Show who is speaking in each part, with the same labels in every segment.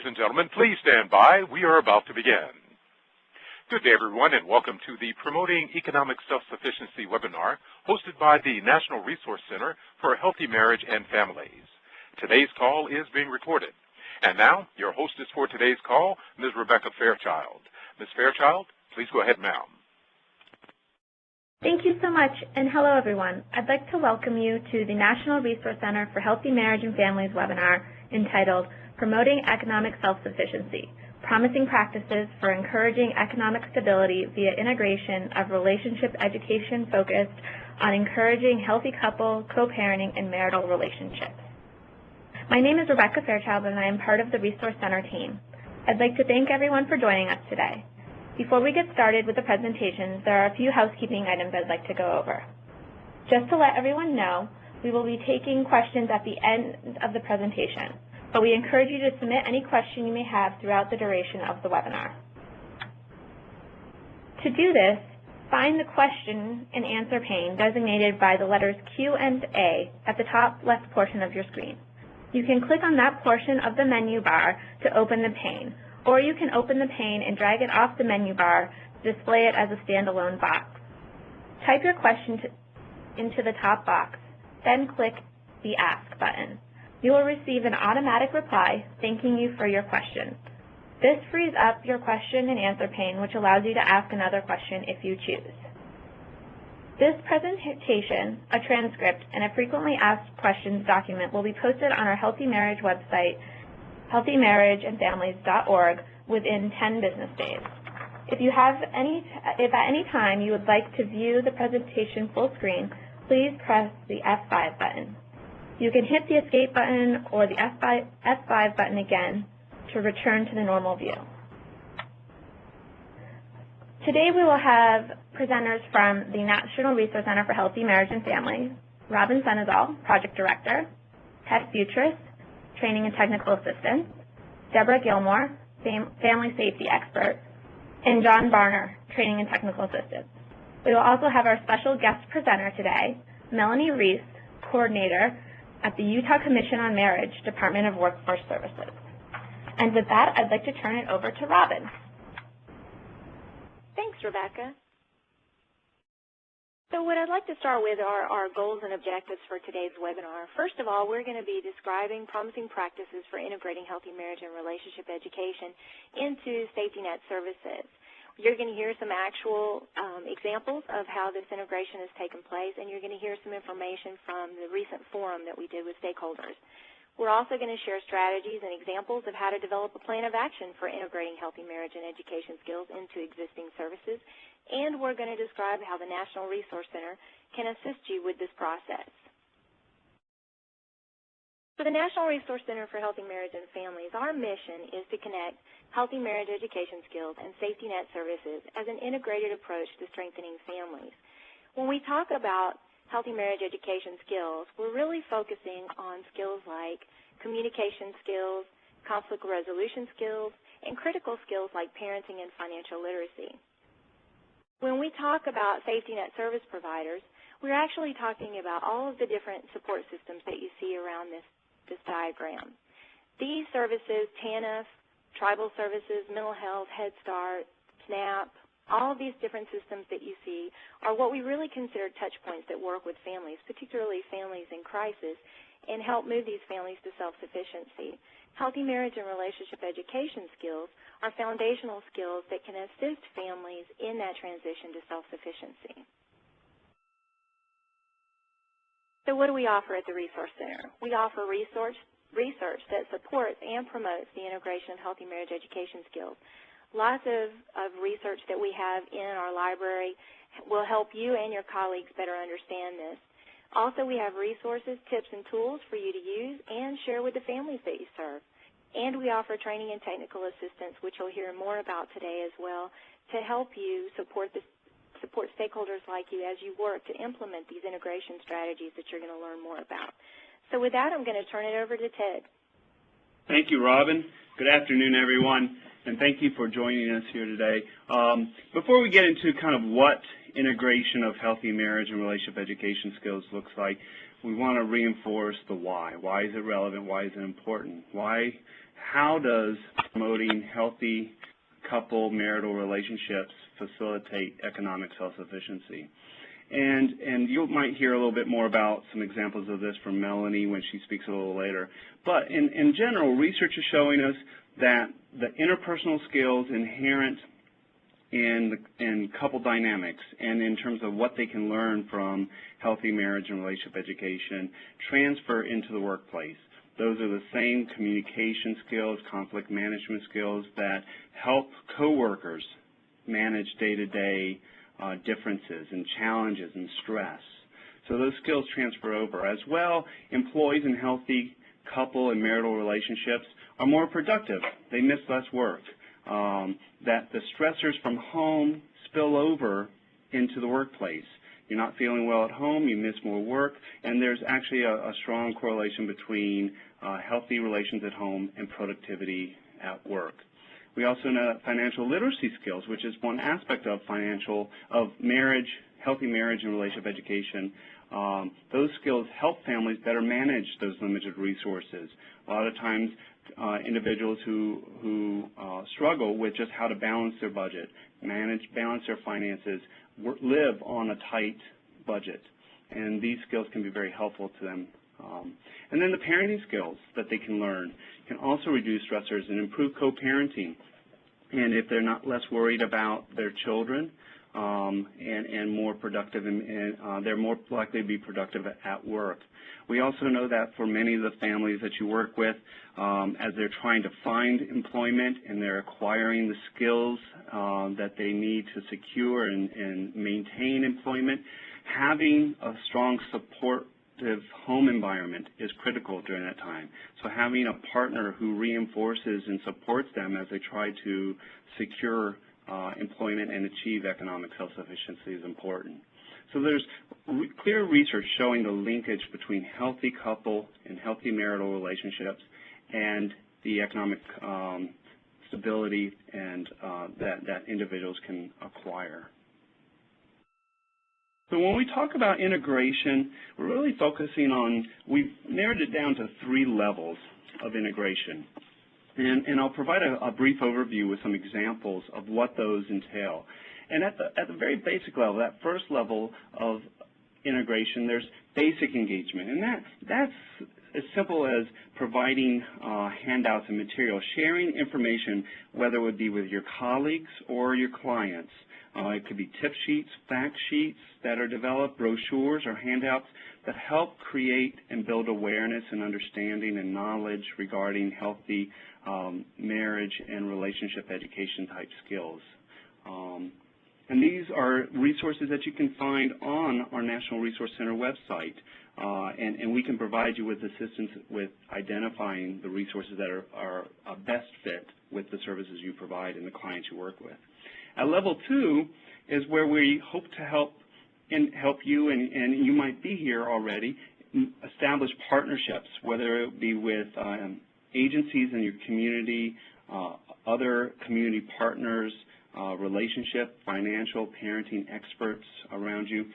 Speaker 1: and gentlemen, please stand by. We are about to begin. Good day, everyone, and welcome to the Promoting Economic Self-Sufficiency webinar hosted by the National Resource Center for Healthy Marriage and Families. Today's call is being recorded. And now, your hostess for today's call, Ms. Rebecca Fairchild. Ms. Fairchild, please go ahead, ma'am.
Speaker 2: Thank you so much, and hello, everyone. I'd like to welcome you to the National Resource Center for Healthy Marriage and Families webinar entitled Promoting Economic Self-Sufficiency, Promising Practices for Encouraging Economic Stability via Integration of Relationship Education focused on encouraging healthy couple, co-parenting, and marital relationships. My name is Rebecca Fairchild, and I am part of the Resource Center team. I'd like to thank everyone for joining us today. Before we get started with the presentations, there are a few housekeeping items I'd like to go over. Just to let everyone know, we will be taking questions at the end of the presentation, but we encourage you to submit any question you may have throughout the duration of the webinar. To do this, find the question and answer pane designated by the letters Q and A at the top left portion of your screen. You can click on that portion of the menu bar to open the pane, or you can open the pane and drag it off the menu bar to display it as a standalone box. Type your question into the top box, then click the Ask button. You will receive an automatic reply thanking you for your question. This frees up your question and answer pane, which allows you to ask another question if you choose. This presentation, a transcript, and a frequently asked questions document will be posted on our Healthy Marriage website, healthymarriageandfamilies.org, within 10 business days. If at any time you would like to view the presentation full screen, please press the F5 button. You can hit the Escape button or the F5 button again to return to the normal view. Today we will have presenters from the National Resource Center for Healthy Marriage and Families, Robin Senezal, Project Director, Ted Futris, Training and Technical Assistant, Deborah Gilmore, Family Safety Expert, and John Barner, Training and Technical Assistant. We will also have our special guest presenter today, Melanie Reese, Coordinator at the Utah Commission on Marriage, Department of Workforce Services. And with that, I'd like to turn it over to Robin.
Speaker 3: Thanks, Rebecca. So what I'd like to start with are our goals and objectives for today's webinar. First of all, we're going to be describing promising practices for integrating healthy marriage and relationship education into safety net services. You're going to hear some actual examples of how this integration has taken place, and you're going to hear some information from the recent forum that we did with stakeholders. We're also going to share strategies and examples of how to develop a plan of action for integrating healthy marriage and education skills into existing services, and we're going to describe how the National Resource Center can assist you with this process. For the National Resource Center for Healthy Marriage and Families, our mission is to connect healthy marriage education skills and safety net services as an integrated approach to strengthening families. When we talk about healthy marriage education skills, we're really focusing on skills like communication skills, conflict resolution skills, and critical skills like parenting and financial literacy. When we talk about safety net service providers, we're actually talking about all of the different support systems that you see around this diagram. These services, TANF, tribal services, mental health, Head Start, SNAP, all of these different systems that you see are what we really consider touch points that work with families, particularly families in crisis, and help move these families to self-sufficiency. Healthy marriage and relationship education skills are foundational skills that can assist families in that transition to self-sufficiency. So what do we offer at the Resource Center? We offer research that supports and promotes the integration of healthy marriage education skills. Lots of research that we have in our library will help you and your colleagues better understand this. Also, we have resources, tips, and tools for you to use and share with the families that you serve. And we offer training and technical assistance, which you'll hear more about today as well, to help you support stakeholders like you as you work to implement these integration strategies that you're going to learn more about. So with that, I'm going to turn it over to Ted.
Speaker 4: Thank you, Robin. Good afternoon, everyone, and thank you for joining us here today. Before we get into kind of what integration of healthy marriage and relationship education skills looks like, we want to reinforce the why. Why is it relevant? Why is it important? Why how does promoting healthy couple marital relationships facilitate economic self-sufficiency? And you might hear a little bit more about some examples of this from Melanie when she speaks a little later. But in general, research is showing us that the interpersonal skills inherent in couple dynamics and in terms of what they can learn from healthy marriage and relationship education transfer into the workplace. Those are the same communication skills, conflict management skills that help coworkers manage day-to-day differences and challenges and stress. So those skills transfer over. As well, employees in healthy couple and marital relationships are more productive. They miss less work. That the stressors from home spill over into the workplace. You're not feeling well at home, you miss more work, and there's actually a strong correlation between healthy relations at home and productivity at work. We also know that financial literacy skills, which is one aspect of marriage, healthy marriage and relationship education, those skills help families better manage those limited resources. A lot of times individuals who struggle with just how to balance their budget, balance their finances, live on a tight budget, and these skills can be very helpful to them. And then the parenting skills that they can learn can also reduce stressors and improve co-parenting. And if they're not less worried about their children and more productive, and they're more likely to be productive at work. We also know that for many of the families that you work with, as they're trying to find employment and they're acquiring the skills that they need to secure and maintain employment, having a strong supportive home environment is critical during that time. So having a partner who reinforces and supports them as they try to secure employment and achieve economic self-sufficiency is important. So there's clear research showing the linkage between healthy couple and healthy marital relationships and the economic stability and that individuals can acquire. So when we talk about integration, we're really focusing on, we've narrowed it down to 3 levels of integration. And I'll provide a brief overview with some examples of what those entail. And at the very basic level, that first level of integration, there's basic engagement. And that's as simple as providing handouts and material, sharing information, whether it would be with your colleagues or your clients. It could be tip sheets, fact sheets that are developed, brochures or handouts that help create and build awareness and understanding and knowledge regarding healthy marriage and relationship education type skills. And these are resources that you can find on our National Resource Center website. And we can provide you with assistance with identifying the resources that are a best fit with the services you provide and the clients you work with. At level 2 is where we hope to help you, and you might be here already, establish partnerships, whether it be with agencies in your community, other community partners, relationship, financial, parenting experts around you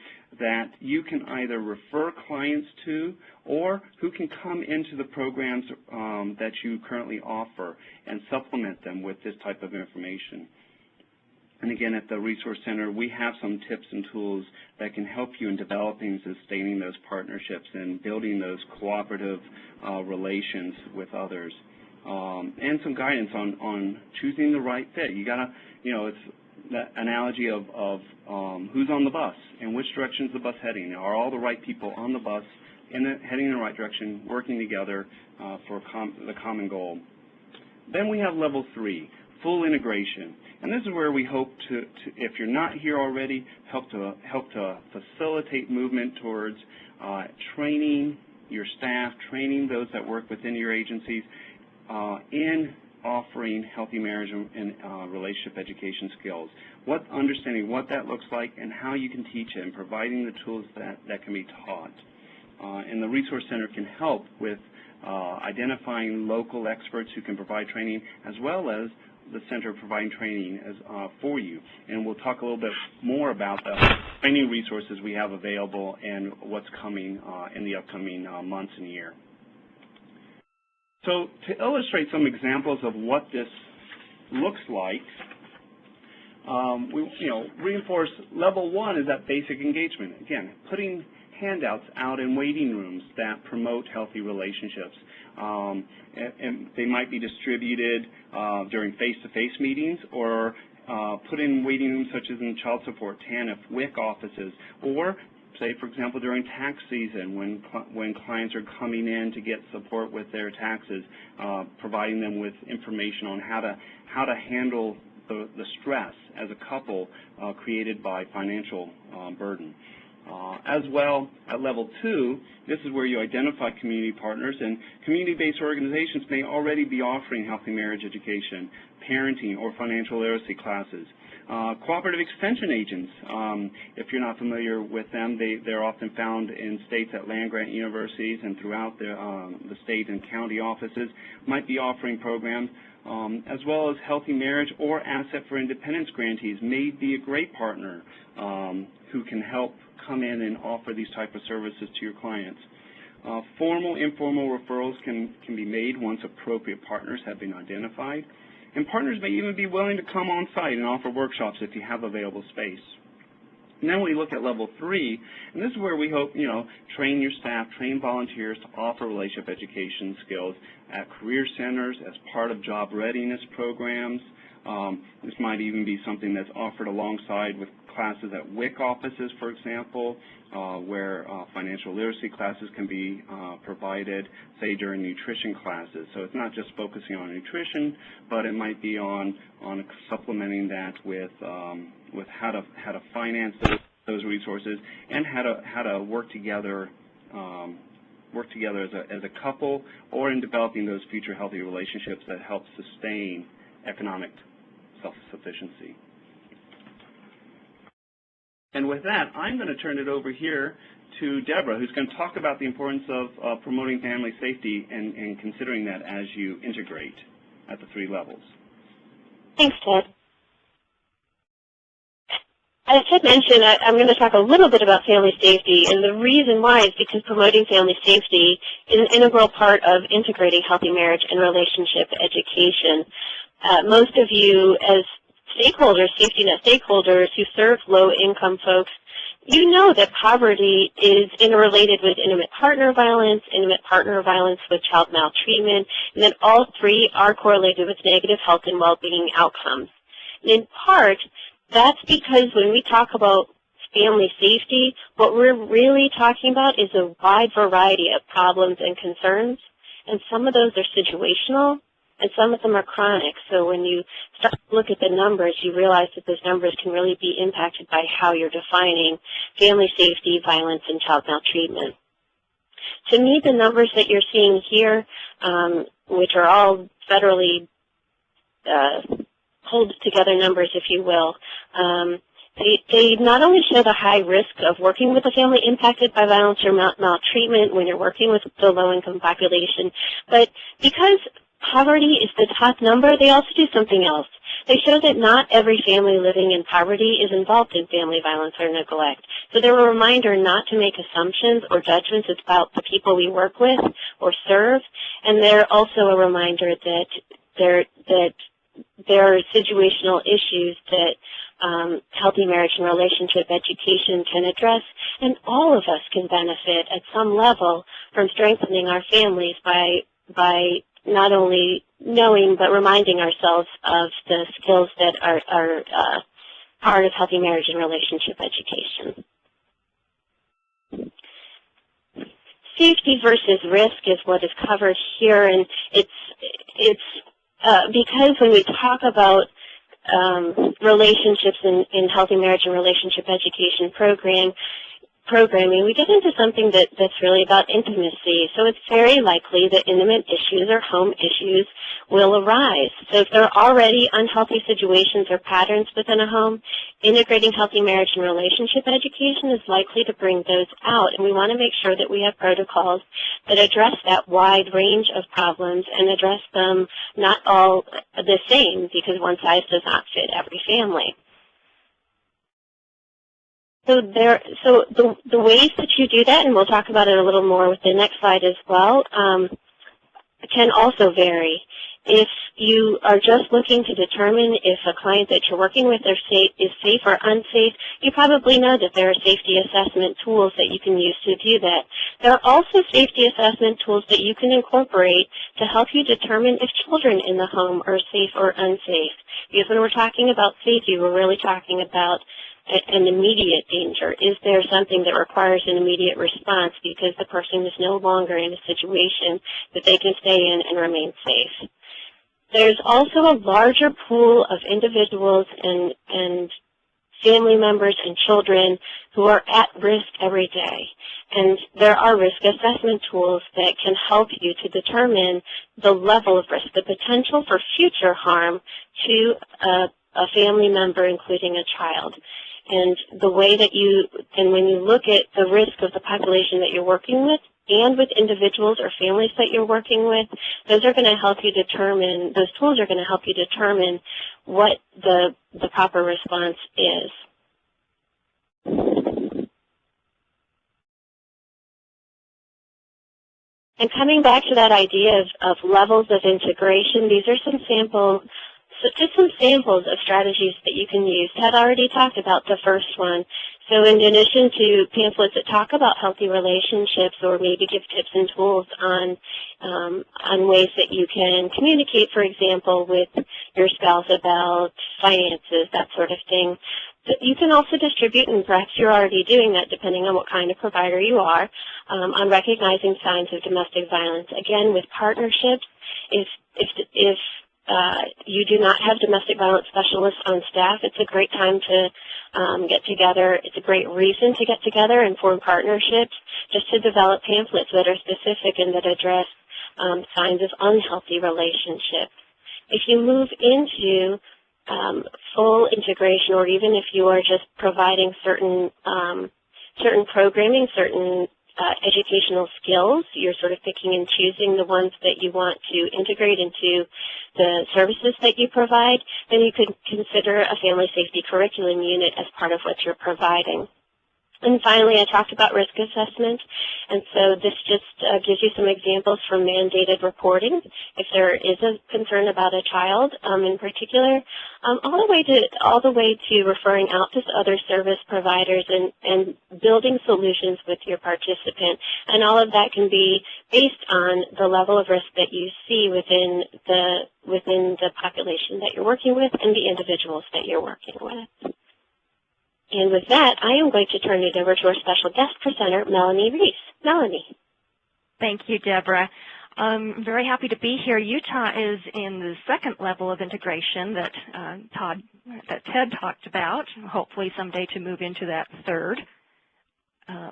Speaker 4: that you can either refer clients to or who can come into the programs that you currently offer and supplement them with this type of information. And again, at the Resource Center, we have some tips and tools that can help you in developing and sustaining those partnerships and building those cooperative relations with others. And some guidance on choosing the right fit. You gotta, it's that analogy of who's on the bus and which direction is the bus heading. Are all the right people on the bus heading in the right direction, working together for the common goal? Then we have level 3, full integration. And this is where we hope to, if you're not here already, help to facilitate movement towards training your staff, training those that work within your agencies in offering healthy marriage and relationship education skills. Understanding what that looks like and how you can teach it and providing the tools that can be taught. And the Resource Center can help with identifying local experts who can provide training, as well as the center providing training for you. And we'll talk a little bit more about the training resources we have available and what's coming in the upcoming months and year. So to illustrate some examples of what this looks like, we reinforce level 1 is that basic engagement. Again, putting handouts out in waiting rooms that promote healthy relationships. And they might be distributed during face-to-face meetings, or put in waiting rooms such as in child support, TANF, WIC offices, or say, for example, during tax season when clients are coming in to get support with their taxes, providing them with information on how to handle the stress as a couple created by financial burden. As well, at level 2, this is where you identify community partners, and community-based organizations may already be offering healthy marriage education, parenting, or financial literacy classes. Cooperative extension agents, if you're not familiar with them, they're often found in states at land-grant universities and throughout the state and county offices, might be offering programs, as well as healthy marriage or asset for independence grantees may be a great partner who can help come in and offer these type of services to your clients. Formal, informal referrals can be made once appropriate partners have been identified. And partners may even be willing to come on site and offer workshops if you have available space. And then we look at level 3, and this is where we hope, train your staff, train volunteers to offer relationship education skills at career centers as part of job readiness programs. This might even be something that's offered alongside with classes at WIC offices, for example, where financial literacy classes can be provided, say, during nutrition classes. So it's not just focusing on nutrition, but it might be on supplementing that with how to finance those resources and how to work together as a couple, or in developing those future healthy relationships that help sustain economic self-sufficiency. And with that, I'm going to turn it over here to Deborah, who's going to talk about the importance of promoting family safety and considering that as you integrate at the 3 levels.
Speaker 5: Thanks, Ted. As Ted mentioned, I'm going to talk a little bit about family safety, and the reason why is because promoting family safety is an integral part of integrating healthy marriage and relationship education. Most of you, as stakeholders, safety net stakeholders who serve low-income folks, you know that poverty is interrelated with intimate partner violence with child maltreatment, and that all 3 are correlated with negative health and well-being outcomes. And in part, that's because when we talk about family safety, what we're really talking about is a wide variety of problems and concerns, and some of those are situational, and some of them are chronic. So when you start to look at the numbers, you realize that those numbers can really be impacted by how you're defining family safety, violence, and child maltreatment. To me, the numbers that you're seeing here, which are all federally pulled together numbers, if you will, they not only show the high risk of working with a family impacted by violence or maltreatment when you're working with the low-income population, but because poverty is the top number, they also do something else. They show that not every family living in poverty is involved in family violence or neglect. So they're a reminder not to make assumptions or judgments about the people we work with or serve, and they're also a reminder that there are situational issues that healthy marriage and relationship education can address, and all of us can benefit at some level from strengthening our families by not only knowing but reminding ourselves of the skills that are part of healthy marriage and relationship education. Safety versus risk is what is covered here, and it's because when we talk about relationships in healthy marriage and relationship education programming, we get into something that's really about intimacy. So it's very likely that intimate issues or home issues will arise. So if there are already unhealthy situations or patterns within a home, integrating healthy marriage and relationship education is likely to bring those out. And we want to make sure that we have protocols that address that wide range of problems and address them not all the same, because one size does not fit every family. So the ways that you do that, and we'll talk about it a little more with the next slide as well, can also vary. If you are just looking to determine if a client that you're working with is safe or unsafe, you probably know that there are safety assessment tools that you can use to do that. There are also safety assessment tools that you can incorporate to help you determine if children in the home are safe or unsafe. Because when we're talking about safety, we're really talking about an immediate danger. Is there something that requires an immediate response because the person is no longer in a situation that they can stay in and remain safe? There's also a larger pool of individuals and family members and children who are at risk every day. And there are risk assessment tools that can help you to determine the level of risk, the potential for future harm to a family member, including a child. And the way that when you look at the risk of the population that you're working with and with individuals or families that you're working with, those are going to help you determine, those tools are going to help you determine what the proper response is. And coming back to that idea of levels of integration, these are some samples of strategies that you can use. Ted already talked about the first one. So in addition to pamphlets that talk about healthy relationships or maybe give tips and tools on ways that you can communicate, for example, with your spouse about finances, that sort of thing, you can also distribute, and perhaps you're already doing that depending on what kind of provider you are, on recognizing signs of domestic violence. Again, with partnerships, if you do not have domestic violence specialists on staff, it's a great time to get together. It's a great reason to get together and form partnerships just to develop pamphlets that are specific and that address signs of unhealthy relationships. If you move into full integration, or even if you are just providing certain programming, certain educational skills, you're sort of picking and choosing the ones that you want to integrate into the services that you provide, then you could consider a family safety curriculum unit as part of what you're providing. And finally, I talked about risk assessment, and so this just gives you some examples from mandated reporting. If there is a concern about a child in particular, all the way to referring out to other service providers and building solutions with your participant. And all of that can be based on the level of risk that you see within the population that you're working with and the individuals that you're working with. And with that, I am going to turn it over to our special guest presenter, Melanie Reese. Melanie.
Speaker 6: Thank you, Deborah. I'm very happy to be here. Utah is in the second level of integration that Ted talked about, hopefully someday to move into that third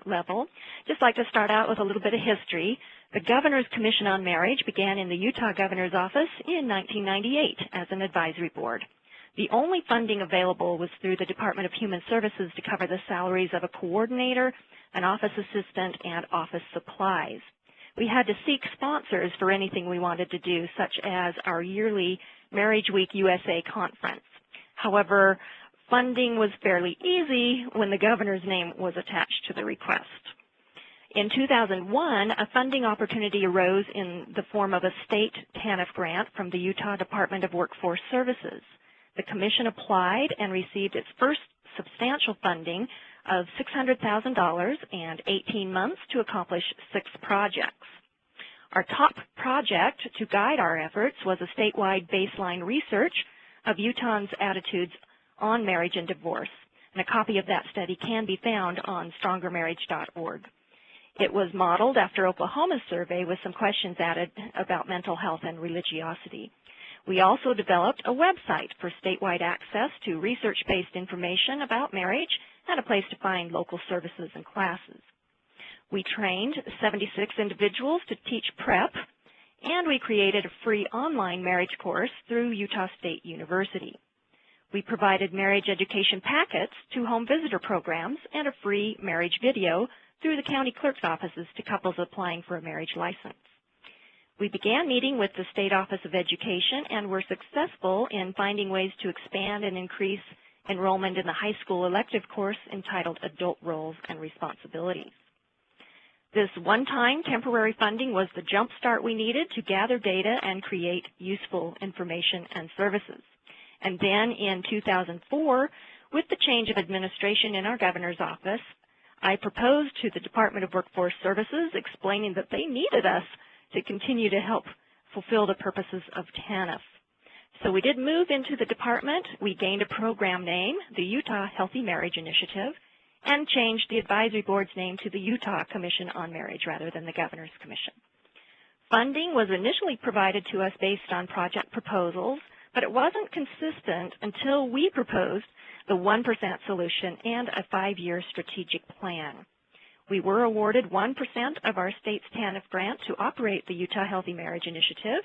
Speaker 6: level. Just like to start out with a little bit of history. The Governor's Commission on Marriage began in the Utah Governor's Office in 1998 as an advisory board. The only funding available was through the Department of Human Services to cover the salaries of a coordinator, an office assistant, and office supplies. We had to seek sponsors for anything we wanted to do, such as our yearly Marriage Week USA conference. However, funding was fairly easy when the governor's name was attached to the request. In 2001, a funding opportunity arose in the form of a state TANF grant from the Utah Department of Workforce Services. The Commission applied and received its first substantial funding of $600,000 and 18 months to accomplish 6 projects. Our top project to guide our efforts was a statewide baseline research of Utahns' attitudes on marriage and divorce, and a copy of that study can be found on strongermarriage.org. It was modeled after Oklahoma's survey with some questions added about mental health and religiosity. We also developed a website for statewide access to research-based information about marriage and a place to find local services and classes. We trained 76 individuals to teach prep, and we created a free online marriage course through Utah State University. We provided marriage education packets to home visitor programs and a free marriage video through the county clerk's offices to couples applying for a marriage license. We began meeting with the State Office of Education and were successful in finding ways to expand and increase enrollment in the high school elective course entitled Adult Roles and Responsibilities. This one-time temporary funding was the jump start we needed to gather data and create useful information and services. And then in 2004, with the change of administration in our governor's office, I proposed to the Department of Workforce Services explaining that they needed us to continue to help fulfill the purposes of TANF. So we did move into the department. We gained a program name, the Utah Healthy Marriage Initiative, and changed the advisory board's name to the Utah Commission on Marriage rather than the Governor's Commission. Funding was initially provided to us based on project proposals, but it wasn't consistent until we proposed the 1% solution and a 5-year strategic plan. We were awarded 1% of our state's TANF grant to operate the Utah Healthy Marriage Initiative,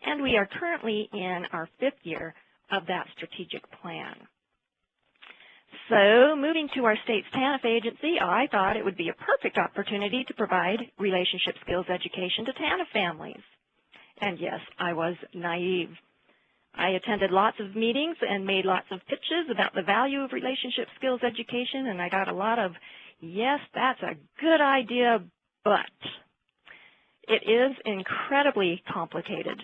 Speaker 6: and we are currently in our 5th year of that strategic plan. So, moving to our state's TANF agency, I thought it would be a perfect opportunity to provide relationship skills education to TANF families. And yes, I was naive. I attended lots of meetings and made lots of pitches about the value of relationship skills education, and I got a lot of, yes, that's a good idea, but it is incredibly complicated.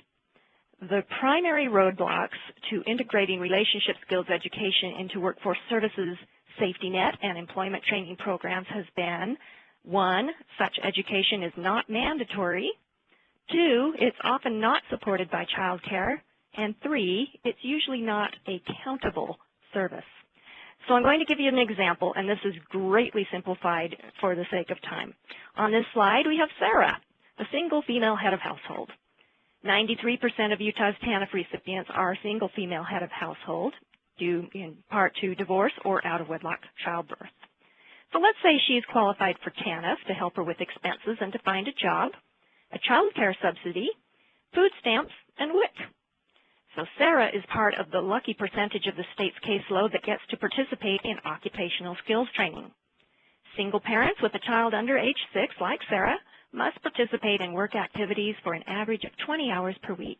Speaker 6: The primary roadblocks to integrating relationship skills education into workforce services, safety net, and employment training programs has been, 1, such education is not mandatory, 2, it's often not supported by child care, and 3, it's usually not a countable service. So I'm going to give you an example, and this is greatly simplified for the sake of time. On this slide, we have Sarah, a single female head of household. 93% of Utah's TANF recipients are single female head of household, due in part to divorce or out-of-wedlock childbirth. So let's say she's qualified for TANF to help her with expenses and to find a job, a child care subsidy, food stamps, and WIC. So Sarah is part of the lucky percentage of the state's caseload that gets to participate in occupational skills training. Single parents with a child under age 6, like Sarah, must participate in work activities for an average of 20 hours per week.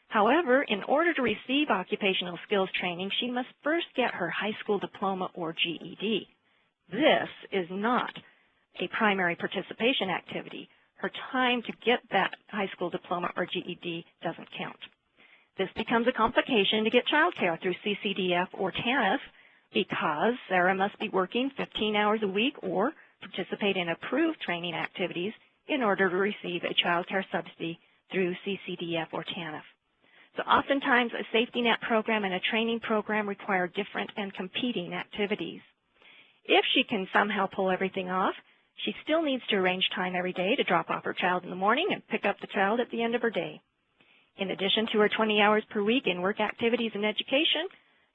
Speaker 6: However, in order to receive occupational skills training, she must first get her high school diploma or GED. This is not a primary participation activity. Her time to get that high school diploma or GED doesn't count. This becomes a complication to get child care through CCDF or TANF because Sarah must be working 15 hours a week or participate in approved training activities in order to receive a child care subsidy through CCDF or TANF. So oftentimes a safety net program and a training program require different and competing activities. If she can somehow pull everything off, she still needs to arrange time every day to drop off her child in the morning and pick up the child at the end of her day. In addition to her 20 hours per week in work activities and education,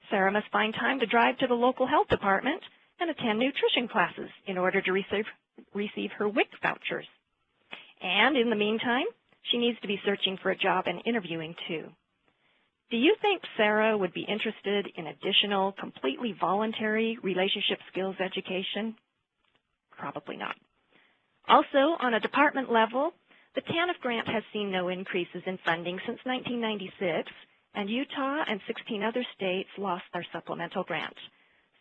Speaker 6: Sarah must find time to drive to the local health department and attend nutrition classes in order to receive her WIC vouchers. And in the meantime, she needs to be searching for a job and interviewing too. Do you think Sarah would be interested in additional, completely voluntary relationship skills education? Probably not. Also, on a department level, the TANF grant has seen no increases in funding since 1996, and Utah and 16 other states lost their supplemental grant.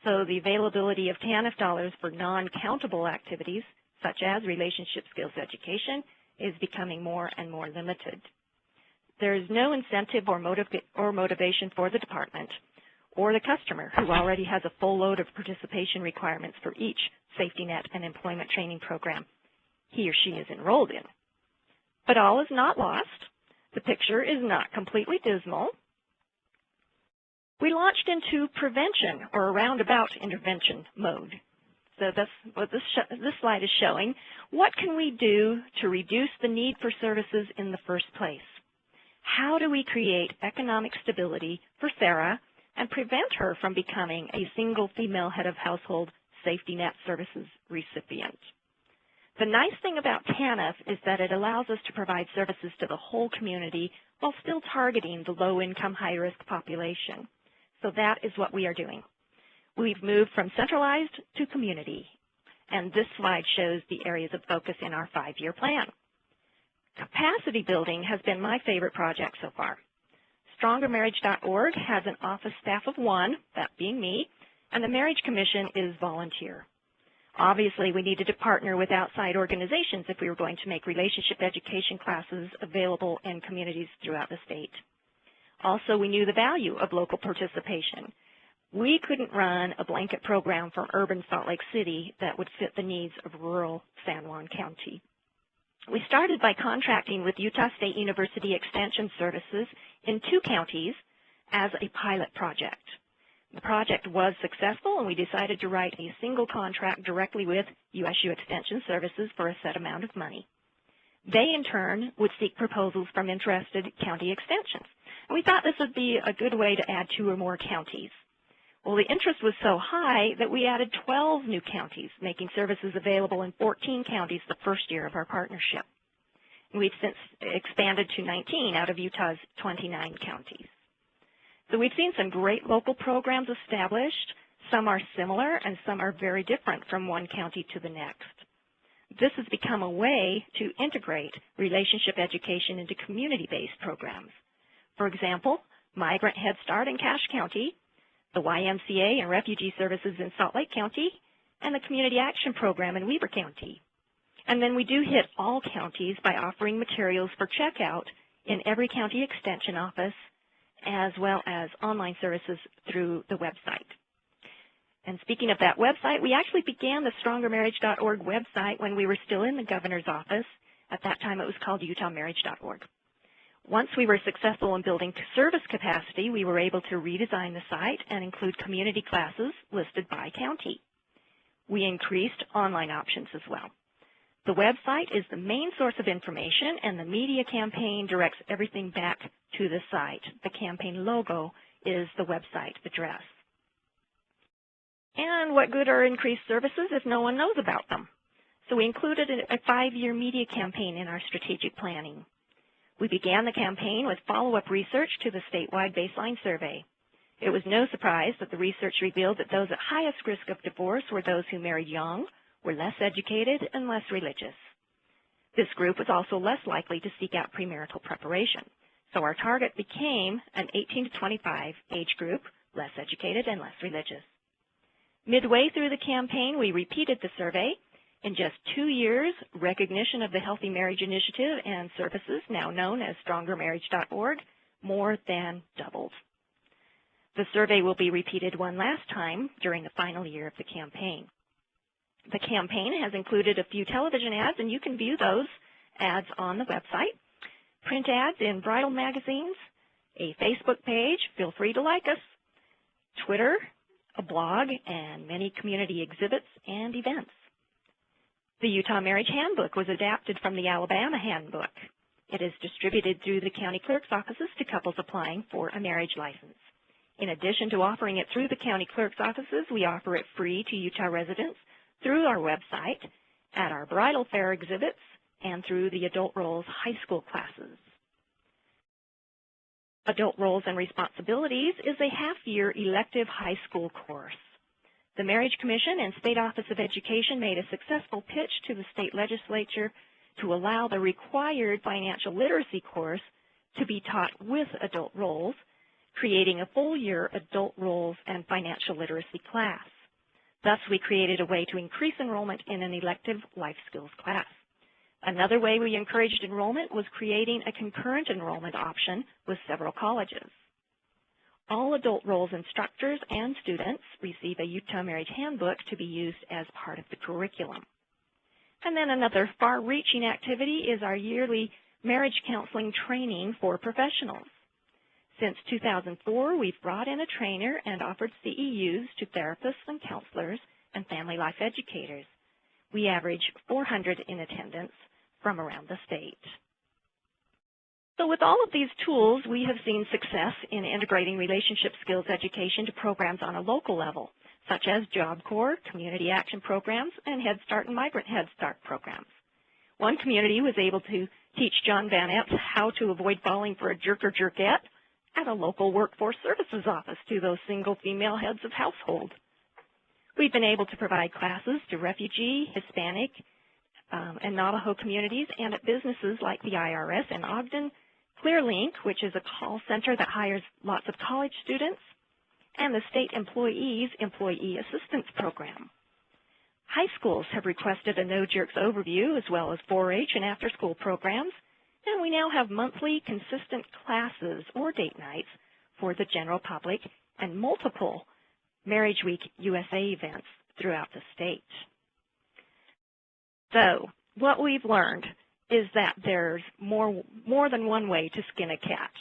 Speaker 6: So the availability of TANF dollars for non-countable activities, such as relationship skills education, is becoming more and more limited. There is no incentive or motivation for the department or the customer who already has a full load of participation requirements for each safety net and employment training program he or she is enrolled in. But all is not lost. The picture is not completely dismal. We launched into prevention or roundabout intervention mode. So that's what this slide is showing. What can we do to reduce the need for services in the first place? How do we create economic stability for Sarah and prevent her from becoming a single female head of household safety net services recipient? The nice thing about TANF is that it allows us to provide services to the whole community while still targeting the low-income, high-risk population. So that is what we are doing. We've moved from centralized to community, and this slide shows the areas of focus in our 5-year plan. Capacity building has been my favorite project so far. StrongerMarriage.org has an office staff of 1, that being me, and the Marriage Commission is volunteer. Obviously, we needed to partner with outside organizations if we were going to make relationship education classes available in communities throughout the state. Also, we knew the value of local participation. We couldn't run a blanket program for urban Salt Lake City that would fit the needs of rural San Juan County. We started by contracting with Utah State University Extension Services in 2 counties as a pilot project. The project was successful, and we decided to write a single contract directly with USU Extension Services for a set amount of money. They, in turn, would seek proposals from interested county extensions. And we thought this would be a good way to add 2 or more counties. Well, the interest was so high that we added 12 new counties, making services available in 14 counties the first year of our partnership. And we've since expanded to 19 out of Utah's 29 counties. So we've seen some great local programs established. Some are similar and some are very different from one county to the next. This has become a way to integrate relationship education into community-based programs. For example, Migrant Head Start in Cache County, the YMCA and Refugee Services in Salt Lake County, and the Community Action Program in Weber County. And then we do hit all counties by offering materials for checkout in every county extension office, as well as online services through the website. And speaking of that website, we actually began the StrongerMarriage.org website when we were still in the governor's office. At that time, it was called UtahMarriage.org. Once we were successful in building service capacity, we were able to redesign the site and include community classes listed by county. We increased online options as well. The website is the main source of information, and the media campaign directs everything back to the site. The campaign logo is the website address. And what good are increased services if no one knows about them? So we included a 5-year media campaign in our strategic planning. We began the campaign with follow-up research to the statewide baseline survey. It was no surprise that the research revealed that those at highest risk of divorce were those who married young, were less educated, and less religious. This group was also less likely to seek out premarital preparation. So our target became an 18 to 25 age group, less educated and less religious. Midway through the campaign, we repeated the survey. In just 2 years, recognition of the Healthy Marriage Initiative and services, now known as StrongerMarriage.org, more than doubled. The survey will be repeated one last time during the final year of the campaign. The campaign has included a few television ads, and you can view those ads on the website, print ads in bridal magazines, a Facebook page, feel free to like us, Twitter, a blog, and many community exhibits and events. The Utah Marriage Handbook was adapted from the Alabama Handbook. It is distributed through the county clerk's offices to couples applying for a marriage license. In addition to offering it through the county clerk's offices, we offer it free to Utah residents through our website, at our bridal fair exhibits, and through the Adult Roles high school classes. Adult Roles and Responsibilities is a half-year elective high school course. The Marriage Commission and State Office of Education made a successful pitch to the state legislature to allow the required financial literacy course to be taught with adult roles, creating a full-year adult roles and financial literacy class. Thus, we created a way to increase enrollment in an elective life skills class. Another way we encouraged enrollment was creating a concurrent enrollment option with several colleges. All adult roles instructors and students receive a Utah Marriage Handbook to be used as part of the curriculum. And then another far-reaching activity is our yearly marriage counseling training for professionals. Since 2004, we've brought in a trainer and offered CEUs to therapists and counselors and family life educators. We average 400 in attendance from around the state. So with all of these tools, we have seen success in integrating relationship skills education to programs on a local level, such as Job Corps, community action programs, and Head Start and Migrant Head Start programs. One community was able to teach John Van Epps how to avoid falling for a jerk or jerkette at a local workforce services office to those single female heads of household. We've been able to provide classes to refugee, Hispanic, and Navajo communities and at businesses like the IRS in Ogden, ClearLink, which is a call center that hires lots of college students, and the State Employees Employee Assistance Program. High schools have requested a No Jerks overview as well as 4-H and after-school programs, and we now have monthly consistent classes or date nights for the general public and multiple Marriage Week USA events throughout the state. So what we've learned is that there's more than one way to skin a cat.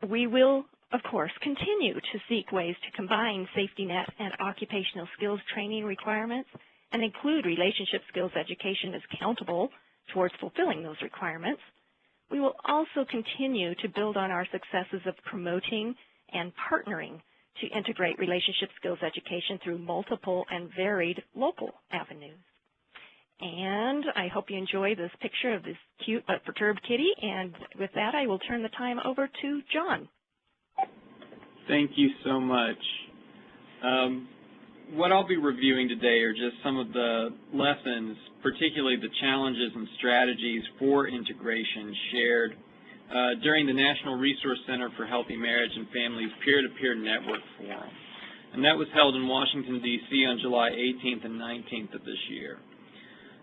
Speaker 6: We will, of course, continue to seek ways to combine safety net and occupational skills training requirements and include relationship skills education as accountable towards fulfilling those requirements. We will also continue to build on our successes of promoting and partnering to integrate relationship skills education through multiple and varied local avenues. And I hope you enjoy this picture of this cute but perturbed kitty. And with that, I will turn the time over to John.
Speaker 7: Thank you so much. What I'll be reviewing today are just some of the lessons, particularly the challenges and strategies for integration shared during the National Resource Center for Healthy Marriage and Families Peer-to-Peer Network Forum. And that was held in Washington, D.C. on July 18th and 19th of this year.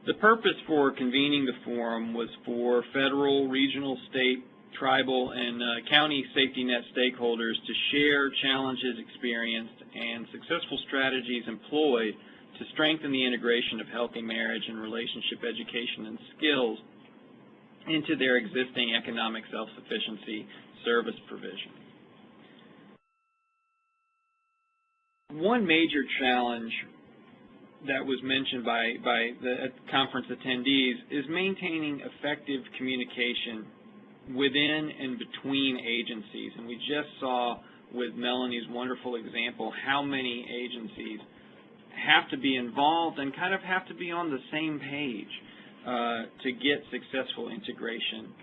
Speaker 7: The purpose for convening the forum was for federal, regional, state, tribal, and county safety net stakeholders to share challenges experienced and successful strategies employed to strengthen the integration of healthy marriage and relationship education and skills into their existing economic self-sufficiency service provision. One major challenge that was mentioned by the conference attendees is maintaining effective communication within and between agencies. And we just saw with Melanie's wonderful example how many agencies have to be involved and kind of have to be on the same page to get successful integration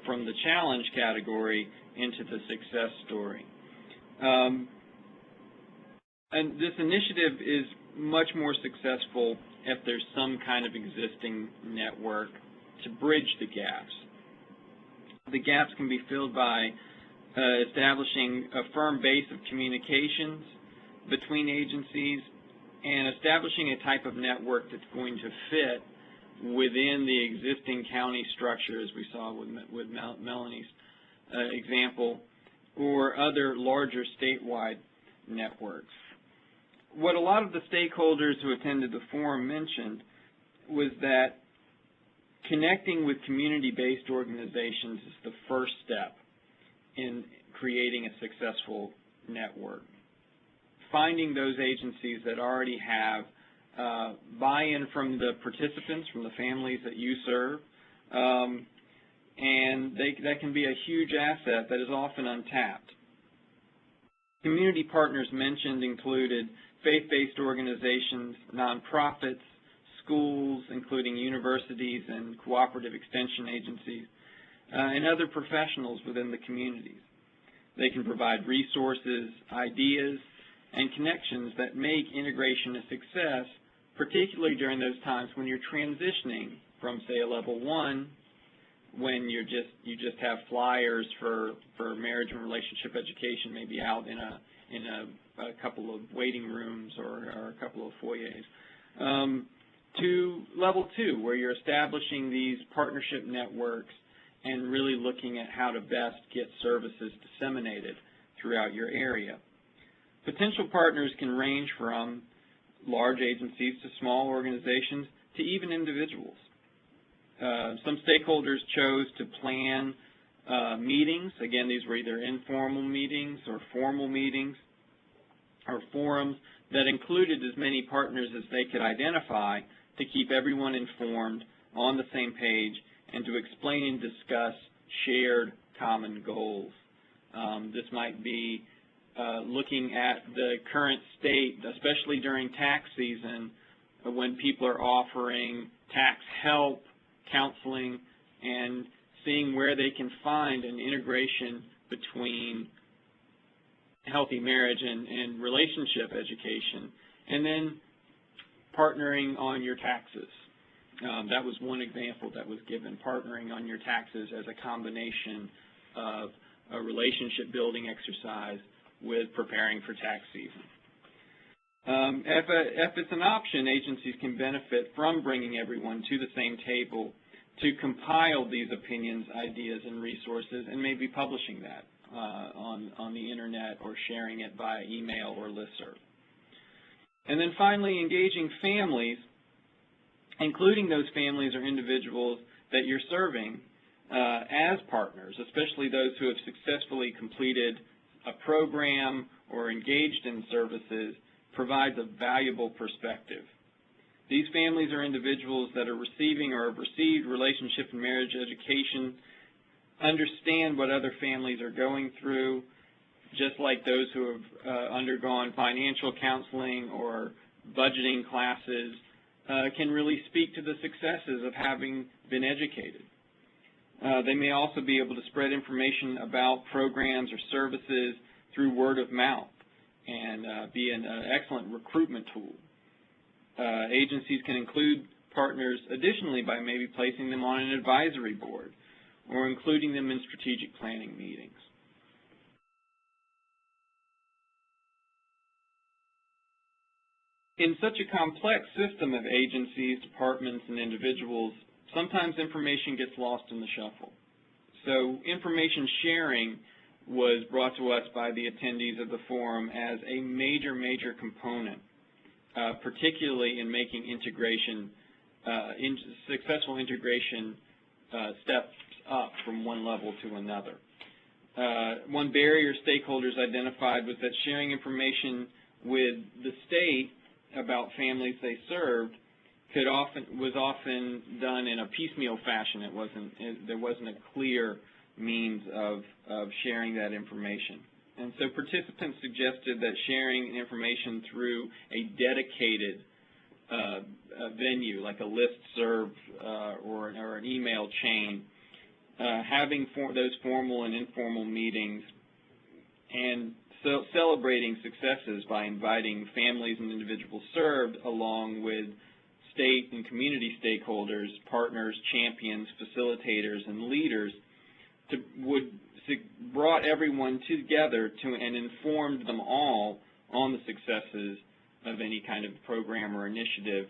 Speaker 7: from the challenge category into the success story. And this initiative is much more successful if there's some kind of existing network to bridge the gaps. The gaps can be filled by establishing a firm base of communications between agencies and establishing a type of network that's going to fit within the existing county structure, as we saw with Melanie's example, or other larger statewide networks. What a lot of the stakeholders who attended the forum mentioned was that connecting with community-based organizations is the first step in creating a successful network. Finding those agencies that already have buy-in from the participants, from the families that you serve, and that can be a huge asset that is often untapped. Community partners mentioned included faith-based organizations, nonprofits, schools, including universities and cooperative extension agencies, and other professionals within the communities. They can provide resources, ideas, and connections that make integration a success, particularly during those times when you're transitioning from, say, a level 1, when you just have flyers for marriage and relationship education, maybe out in a couple of waiting rooms or a couple of foyers, to level 2, where you're establishing these partnership networks and really looking at how to best get services disseminated throughout your area. Potential partners can range from large agencies to small organizations to even individuals. Some stakeholders chose to plan meetings. Again, these were either informal meetings or formal meetings or forums that included as many partners as they could identify to keep everyone informed, on the same page, and to explain and discuss shared common goals. This might be looking at the current state, especially during tax season, when people are offering tax help, counseling, and seeing where they can find an integration between healthy marriage and relationship education, and then partnering on your taxes. That was one example that was given, partnering on your taxes as a combination of a relationship building exercise with preparing for tax season. If it's an option, agencies can benefit from bringing everyone to the same table to compile these opinions, ideas, and resources, and maybe publishing that on the internet or sharing it via email or listserv. And then finally, engaging families, including those families or individuals that you're serving as partners, especially those who have successfully completed a program or engaged in services, provides a valuable perspective. These families or individuals that are receiving or have received relationship and marriage education understand what other families are going through, just like those who have undergone financial counseling or budgeting classes can really speak to the successes of having been educated. They may also be able to spread information about programs or services through word of mouth and be an excellent recruitment tool. Agencies can include partners additionally by maybe placing them on an advisory board or including them in strategic planning meetings. In such a complex system of agencies, departments, and individuals, sometimes information gets lost in the shuffle. So information sharing was brought to us by the attendees of the forum as a major component, particularly in making integration, successful integration steps up from one level to another. One barrier stakeholders identified was that sharing information with the state about families they served was often done in a piecemeal fashion. There wasn't a clear means of sharing that information. And so participants suggested that sharing information through a dedicated venue, like a listserv or an email chain, having those formal and informal meetings, and so celebrating successes by inviting families and individuals served along with state and community stakeholders, partners, champions, facilitators, and leaders brought everyone together and informed them all on the successes of any kind of program or initiative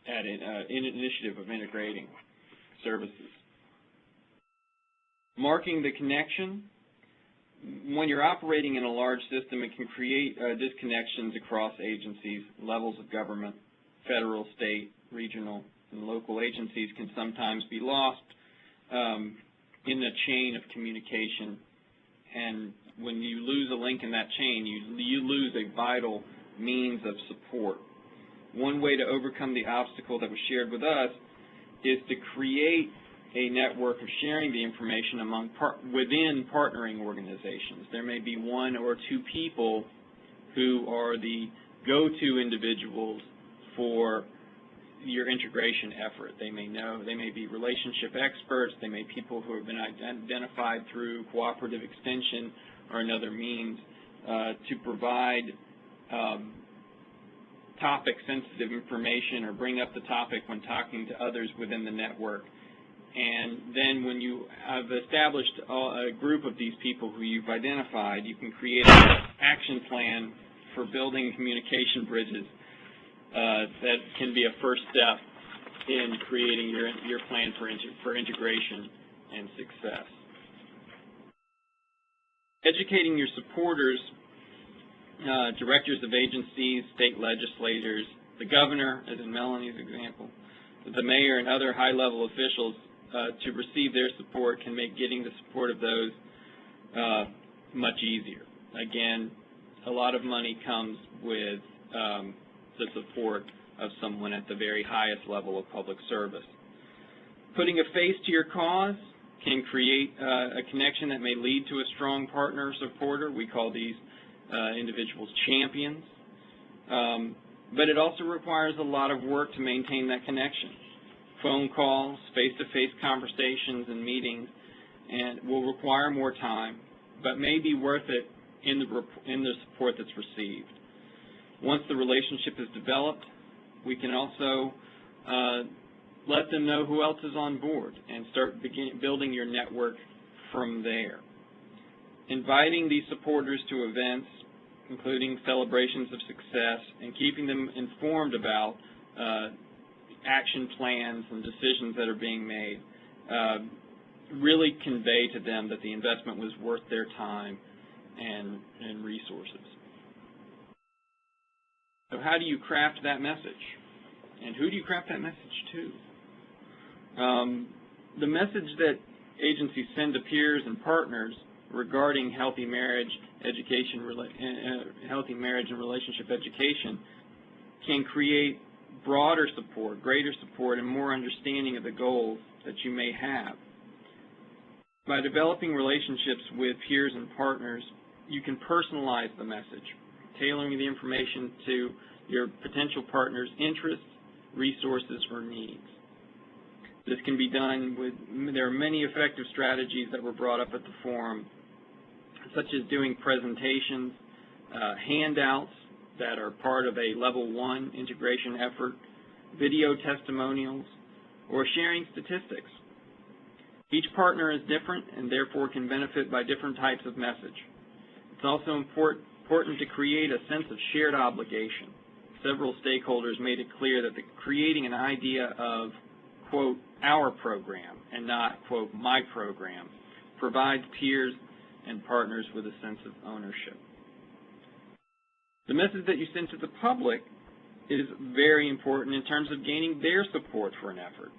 Speaker 7: initiative of integrating services. Marking the connection. When you're operating in a large system, it can create disconnections across agencies. Levels of government, federal, state, regional, and local agencies can sometimes be lost in the chain of communication. And when you lose a link in that chain, you lose a vital means of support. One way to overcome the obstacle that was shared with us is to create a network of sharing the information within partnering organizations. There may be one or two people who are the go-to individuals for your integration effort. They may be relationship experts, they may be people who have been identified through cooperative extension or another means to provide topic-sensitive information or bring up the topic when talking to others within the network. And then when you have established a group of these people who you've identified, you can create an action plan for building communication bridges that can be a first step in creating your plan for integration and success. Educating your supporters, directors of agencies, state legislators, the governor, as in Melanie's example, the mayor, and other high-level officials to receive their support can make getting the support of those much easier. Again, a lot of money comes with the support of someone at the very highest level of public service. Putting a face to your cause can create a connection that may lead to a strong partner or supporter. We call these individuals champions. But it also requires a lot of work to maintain that connection. Phone calls, face-to-face conversations, and meetings, and will require more time, but may be worth it in the support that's received. Once the relationship is developed, we can also let them know who else is on board and start building your network from there. Inviting these supporters to events including celebrations of success, and keeping them informed about action plans and decisions that are being made, really convey to them that the investment was worth their time and resources. So how do you craft that message? And who do you craft that message to? The message that agencies send to peers and partners regarding healthy marriage education, healthy marriage and relationship education can create broader support, greater support, and more understanding of the goals that you may have. By developing relationships with peers and partners, you can personalize the message, tailoring the information to your potential partner's interests, resources, or needs. This can be done there are many effective strategies that were brought up at the forum, such as doing presentations, handouts that are part of a level 1 integration effort, video testimonials, or sharing statistics. Each partner is different and therefore can benefit by different types of message. It's also important to create a sense of shared obligation. Several stakeholders made it clear that creating an idea of, quote, our program and not, quote, my program provides peers and partners with a sense of ownership. The message that you send to the public is very important in terms of gaining their support for an effort.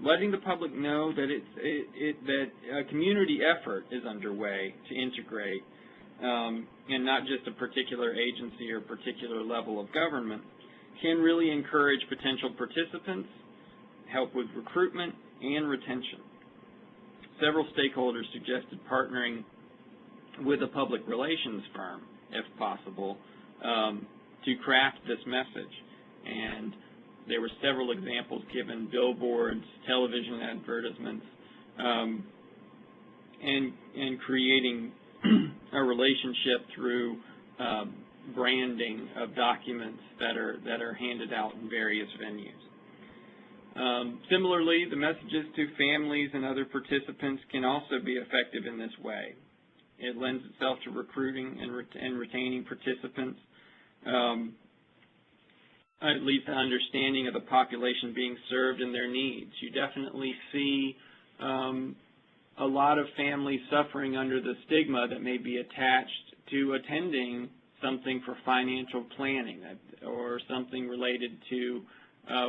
Speaker 7: Letting the public know that that a community effort is underway to integrate, and not just a particular agency or particular level of government, can really encourage potential participants, help with recruitment and retention. Several stakeholders suggested partnering with a public relations firm, if possible, to craft this message. And there were several examples given: billboards, television advertisements, and creating a relationship through branding of documents that are handed out in various venues. Similarly, the messages to families and other participants can also be effective in this way. It lends itself to recruiting and retaining participants. It leads to understanding of the population being served and their needs. You definitely see a lot of families suffering under the stigma that may be attached to attending something for financial planning or something related to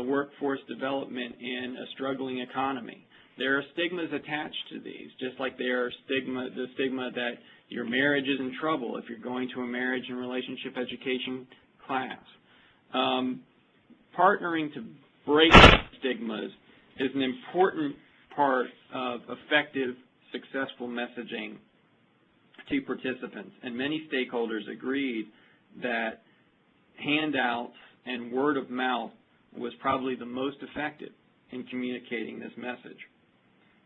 Speaker 7: workforce development in a struggling economy. There are stigmas attached to these, just like there are the stigma that your marriage is in trouble if you're going to a marriage and relationship education class. Partnering to break stigmas is an important part of effective, successful messaging to participants. And many stakeholders agreed that handouts and word of mouth was probably the most effective in communicating this message.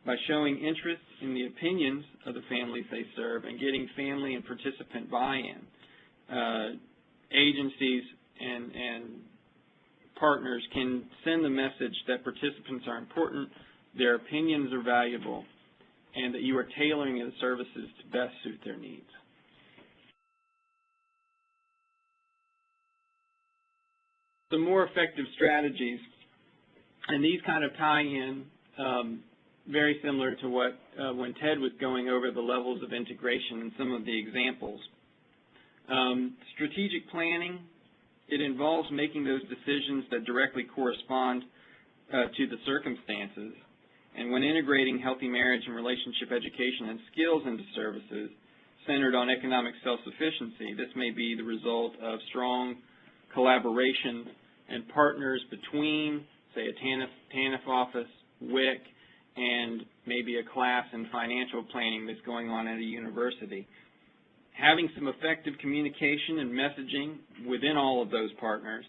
Speaker 7: By showing interest in the opinions of the families they serve and getting family and participant buy-in, agencies and partners can send the message that participants are important, their opinions are valuable, and that you are tailoring the services to best suit their needs. Some more effective strategies, and these kind of tie in very similar to what when Ted was going over the levels of integration and some of the examples. Strategic planning, it involves making those decisions that directly correspond to the circumstances. And when integrating healthy marriage and relationship education and skills into services centered on economic self-sufficiency, this may be the result of strong collaboration and partners between, say, a TANF office, WIC, and maybe a class in financial planning that's going on at a university. Having some effective communication and messaging within all of those partners,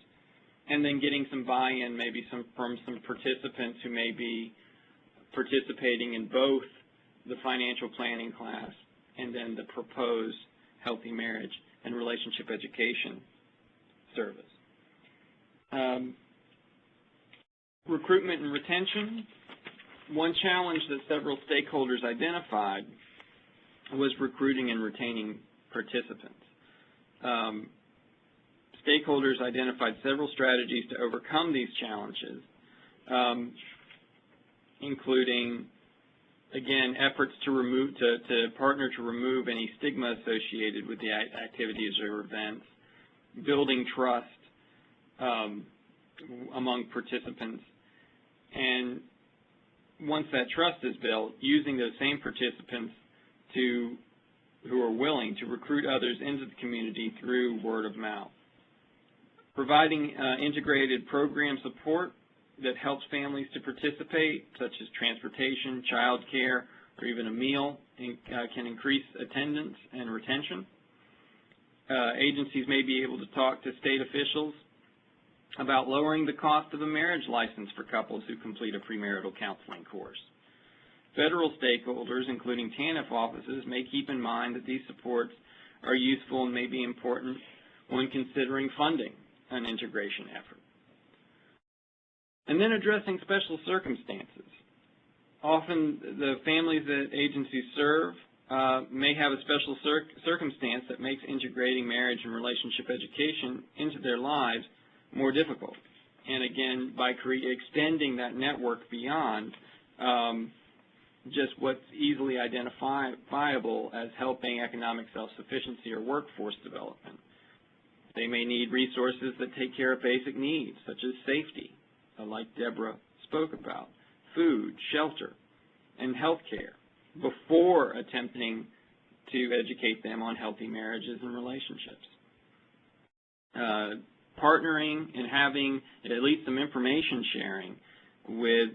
Speaker 7: and then getting some buy-in maybe from some participants who may be participating in both the financial planning class and then the proposed healthy marriage and relationship education service. Recruitment and retention. One challenge that several stakeholders identified was recruiting and retaining participants. stakeholders identified several strategies to overcome these challenges, including, again, efforts to partner to remove any stigma associated with the activities or events, building trust among participants, and once that trust is built, using those same participants who are willing to recruit others into the community through word of mouth. Providing integrated program support that helps families to participate, such as transportation, child care, or even a meal, can increase attendance and retention. Agencies may be able to talk to state officials about lowering the cost of a marriage license for couples who complete a premarital counseling course. Federal stakeholders, including TANF offices, may keep in mind that these supports are useful and may be important when considering funding an integration effort. And then addressing special circumstances. Often the families that agencies serve may have a special circumstance that makes integrating marriage and relationship education into their lives more difficult. And again, by extending that network beyond just what's easily identifiable as helping economic self-sufficiency or workforce development. They may need resources that take care of basic needs, such as safety, like Deborah spoke about, food, shelter, and health care, before attempting to educate them on healthy marriages and relationships. Partnering and having at least some information sharing with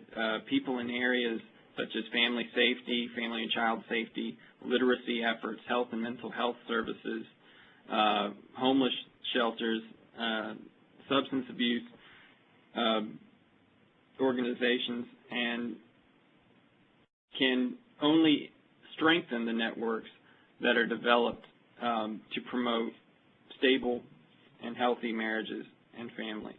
Speaker 7: people in areas such as family safety, family and child safety, literacy efforts, health and mental health services, homeless shelters, substance abuse organizations, and can only strengthen the networks that are developed to promote stable and healthy marriages and family.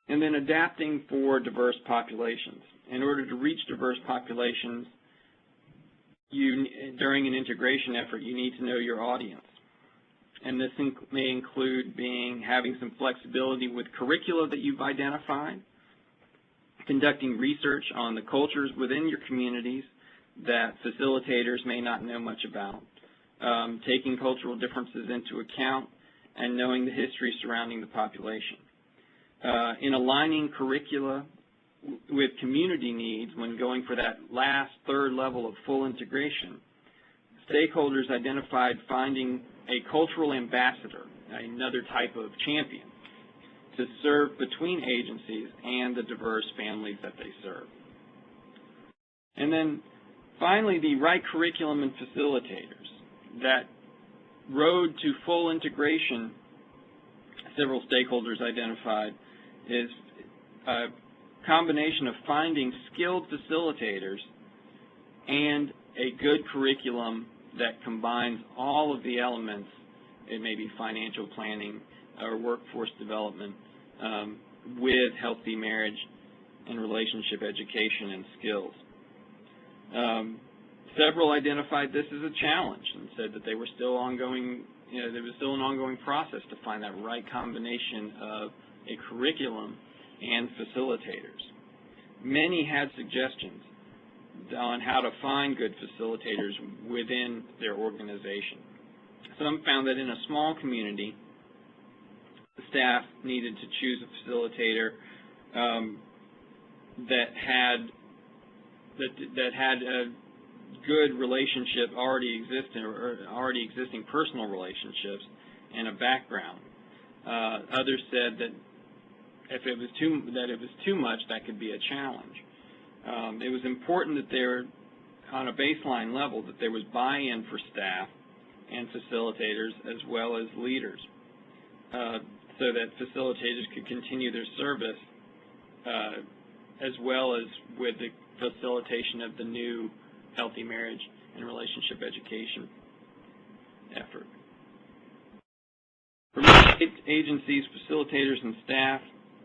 Speaker 7: And then adapting for diverse populations. In order to reach diverse populations, during an integration effort, you need to know your audience. And this may include having some flexibility with curricula that you've identified, conducting research on the cultures within your communities that facilitators may not know much about, taking cultural differences into account, and knowing the history surrounding the population. In aligning curricula with community needs when going for that last third level of full integration, stakeholders identified finding a cultural ambassador, another type of champion, to serve between agencies and the diverse families that they serve. And then finally, the right curriculum and facilitators. That road to full integration, several stakeholders identified, is a combination of finding skilled facilitators and a good curriculum that combines all of the elements. It may be financial planning or workforce development with healthy marriage and relationship education and skills. Several identified this as a challenge and said that they were still ongoing, there was still an ongoing process to find that right combination of a curriculum and facilitators. Many had suggestions on how to find good facilitators within their organization. Some found that in a small community, the staff needed to choose a facilitator that had a good relationship already existing personal relationships and a background. Others said that if it was too much, that could be a challenge. It was important that there, on a baseline level, that there was buy-in for staff and facilitators as well as leaders, so that facilitators could continue their service as well as with the facilitation of the new healthy marriage and relationship education effort. For most agencies, facilitators, and staff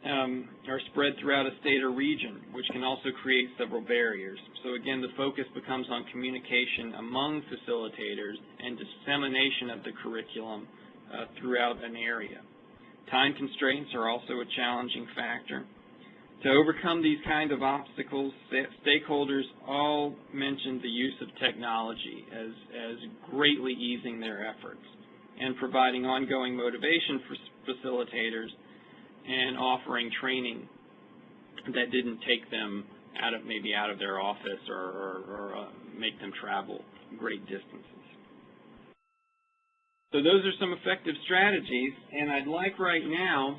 Speaker 7: are spread throughout a state or region, which can also create several barriers. So again, the focus becomes on communication among facilitators and dissemination of the curriculum throughout an area. Time constraints are also a challenging factor. To overcome these kind of obstacles, stakeholders all mentioned the use of technology as greatly easing their efforts and providing ongoing motivation for facilitators and offering training that didn't take them maybe out of their office or make them travel great distances. So those are some effective strategies, and I'd like right now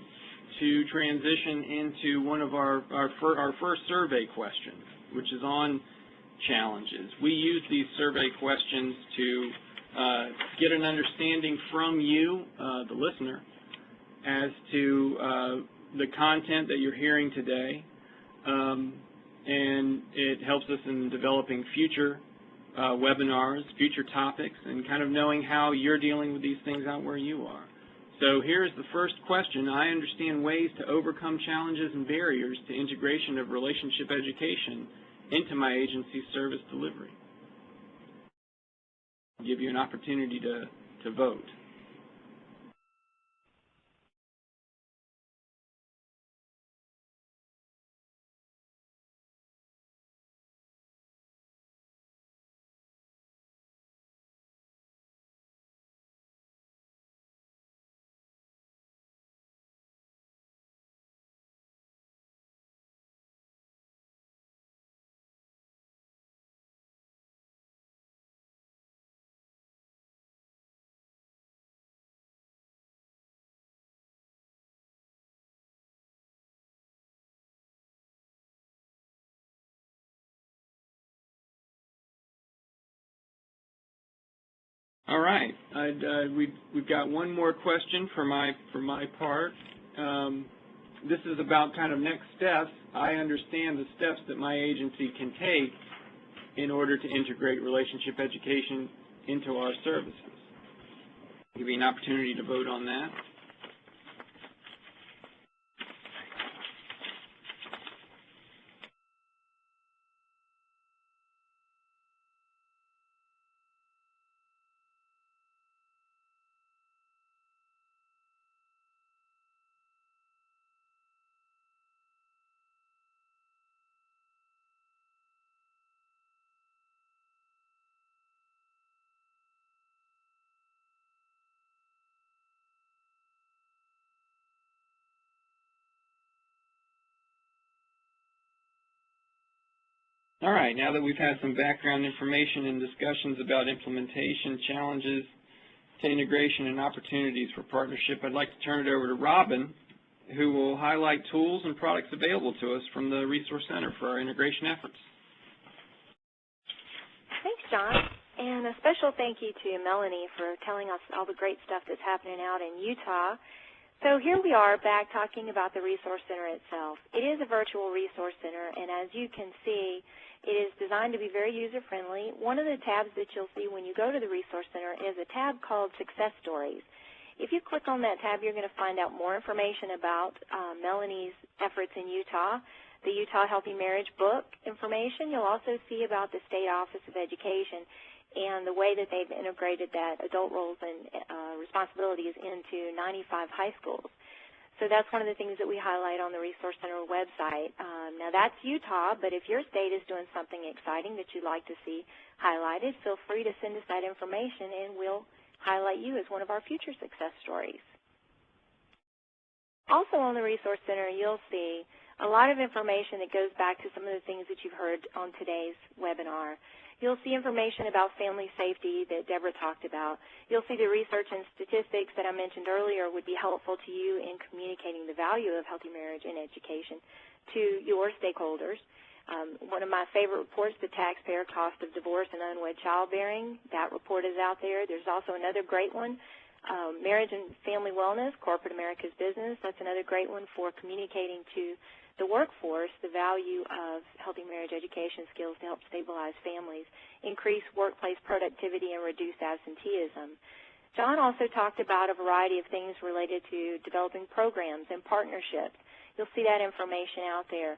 Speaker 7: to transition into one of our first survey questions, which is on challenges. We use these survey questions to get an understanding from you, the listener, as to the content that you're hearing today, and it helps us in developing future webinars, future topics, and kind of knowing how you're dealing with these things out where you are. So here's the first question. I understand ways to overcome challenges and barriers to integration of relationship education into my agency's service delivery. I'll give you an opportunity to vote. All right, we've got one more question for my part. This is about kind of next steps. I understand the steps that my agency can take in order to integrate relationship education into our services. I'll give you an opportunity to vote on that. All right, now that we've had some background information and discussions about implementation, challenges to integration, and opportunities for partnership, I'd like to turn it over to Robin, who will highlight tools and products available to us from the Resource Center for our integration efforts.
Speaker 3: Thanks, John. And a special thank you to Melanie for telling us all the great stuff that's happening out in Utah. So here we are back talking about the Resource Center itself. It is a virtual resource center, and as you can see, it is designed to be very user-friendly. One of the tabs that you'll see when you go to the Resource Center is a tab called Success Stories. If you click on that tab, you're going to find out more information about Melanie's efforts in Utah, the Utah Healthy Marriage book information. You'll also see about the State Office of Education and the way that they've integrated that adult roles and responsibilities into 95 high schools. So that's one of the things that we highlight on the Resource Center website. Now that's Utah, but if your state is doing something exciting that you'd like to see highlighted, feel free to send us that information and we'll highlight you as one of our future success stories. Also on the Resource Center, you'll see a lot of information that goes back to some of the things that you've heard on today's webinar. You'll see information about family safety that Deborah talked about. You'll see the research and statistics that I mentioned earlier would be helpful to you in communicating the value of healthy marriage and education to your stakeholders. One of my favorite reports, the taxpayer cost of divorce and unwed childbearing, that report is out there. There's also another great one, Marriage and Family Wellness, Corporate America's Business. That's another great one for communicating to the workforce the value of healthy marriage education skills to help stabilize families, increase workplace productivity, and reduce absenteeism. John also talked about a variety of things related to developing programs and partnerships You'll see that information out there.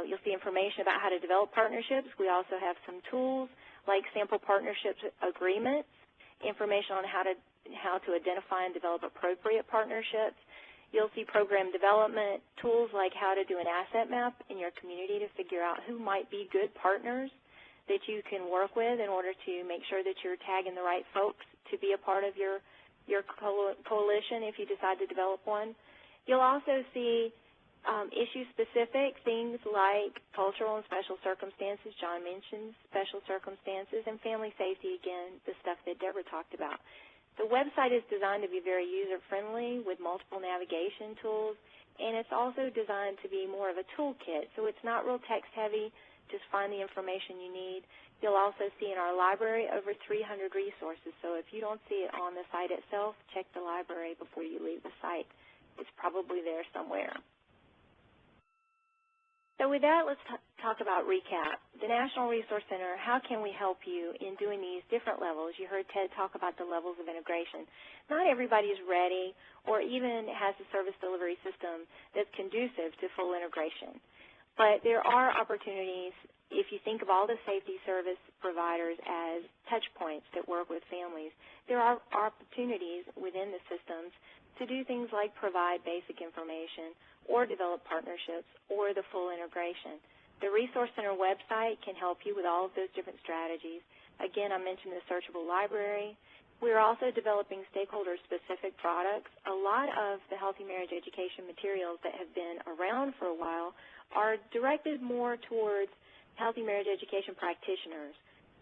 Speaker 3: You'll see information about how to develop partnerships. We also have some tools like sample partnerships agreements, information on how to identify and develop appropriate partnerships. You'll see program development, tools like how to do an asset map in your community to figure out who might be good partners that you can work with in order to make sure that you're tagging the right folks to be a part of your coalition if you decide to develop one. You'll also see issue-specific things like cultural and special circumstances. John mentioned special circumstances, and family safety, again, the stuff that Deborah talked about. The website is designed to be very user-friendly with multiple navigation tools, and it's also designed to be more of a toolkit, so it's not real text-heavy. Just find the information you need. You'll also see in our library over 300 resources, so if you don't see it on the site itself, check the library before you leave the site. It's probably there somewhere. So with that, let's talk about recap. The National Resource Center, how can we help you in doing these different levels? You heard Ted talk about the levels of integration. Not everybody is ready or even has a service delivery system that's conducive to full integration. But there are opportunities if you think of all the safety service providers as touch points that work with families. There are opportunities within the systems to do things like provide basic information or develop partnerships or the full integration. The Resource Center website can help you with all of those different strategies. Again, I mentioned the searchable library. We're also developing stakeholder-specific products. A lot of the healthy marriage education materials that have been around for a while are directed more towards healthy marriage education practitioners.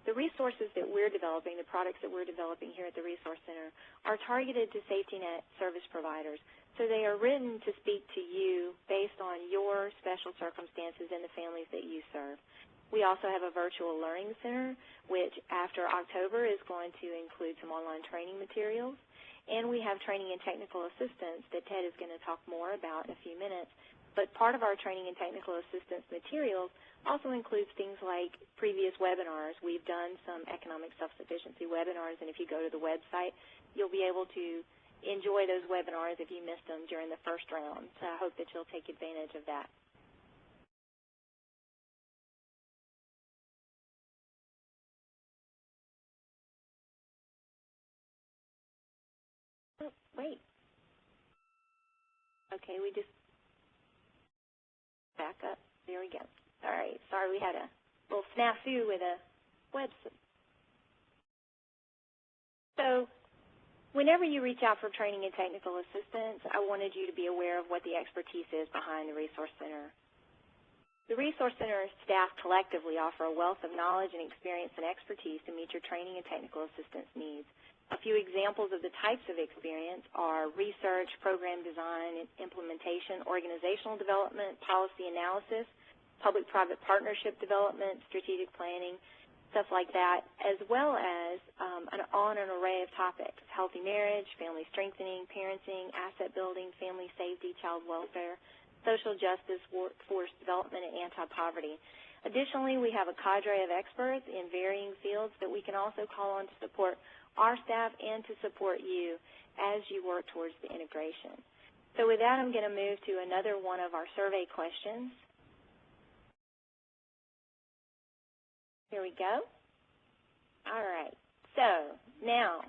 Speaker 3: The resources that we're developing, the products that we're developing here at the Resource Center, are targeted to safety net service providers. So they are written to speak to you based on your special circumstances and the families that you serve. We also have a virtual learning center, which after October is going to include some online training materials. And we have training and technical assistance that Ted is going to talk more about in a few minutes. But part of our training and technical assistance materials also includes things like previous webinars. We've done some economic self-sufficiency webinars, and if you go to the website, you'll be able to enjoy those webinars if you missed them during the first round. So I hope that you'll take advantage of that. Oh, wait. Okay, we just back up. There we go. All right. Sorry, we had a little snafu with a website. So whenever you reach out for training and technical assistance, I wanted you to be aware of what the expertise is behind the Resource Center. The Resource Center staff collectively offer a wealth of knowledge and experience and expertise to meet your training and technical assistance needs. A few examples of the types of experience are research, program design, implementation, organizational development, policy analysis, public-private partnership development, strategic planning, stuff like that, as well as an array of topics: healthy marriage, family strengthening, parenting, asset building, family safety, child welfare, social justice, workforce development, and anti-poverty. Additionally, we have a cadre of experts in varying fields that we can also call on to support our staff and to support you as you work towards the integration. So with that, I'm going to move to another one of our survey questions. Here we go. All right. So now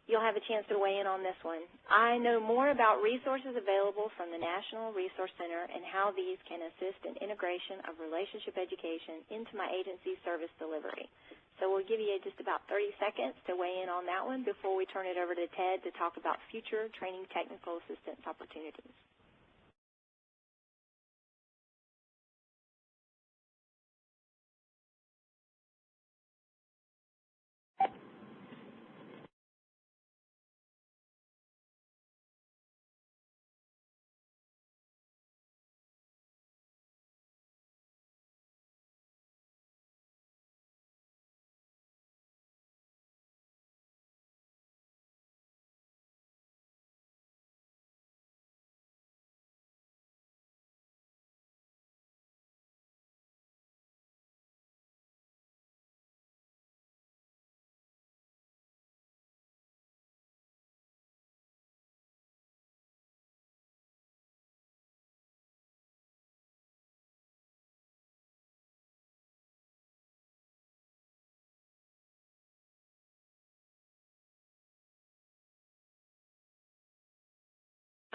Speaker 3: you'll have a chance to weigh in on this one. I know more about resources available from the National Resource Center and how these can assist in integration of relationship education into my agency's service delivery. So we'll give you just about 30 seconds to weigh in on that one before we turn it over to Ted to talk about future training technical assistance opportunities.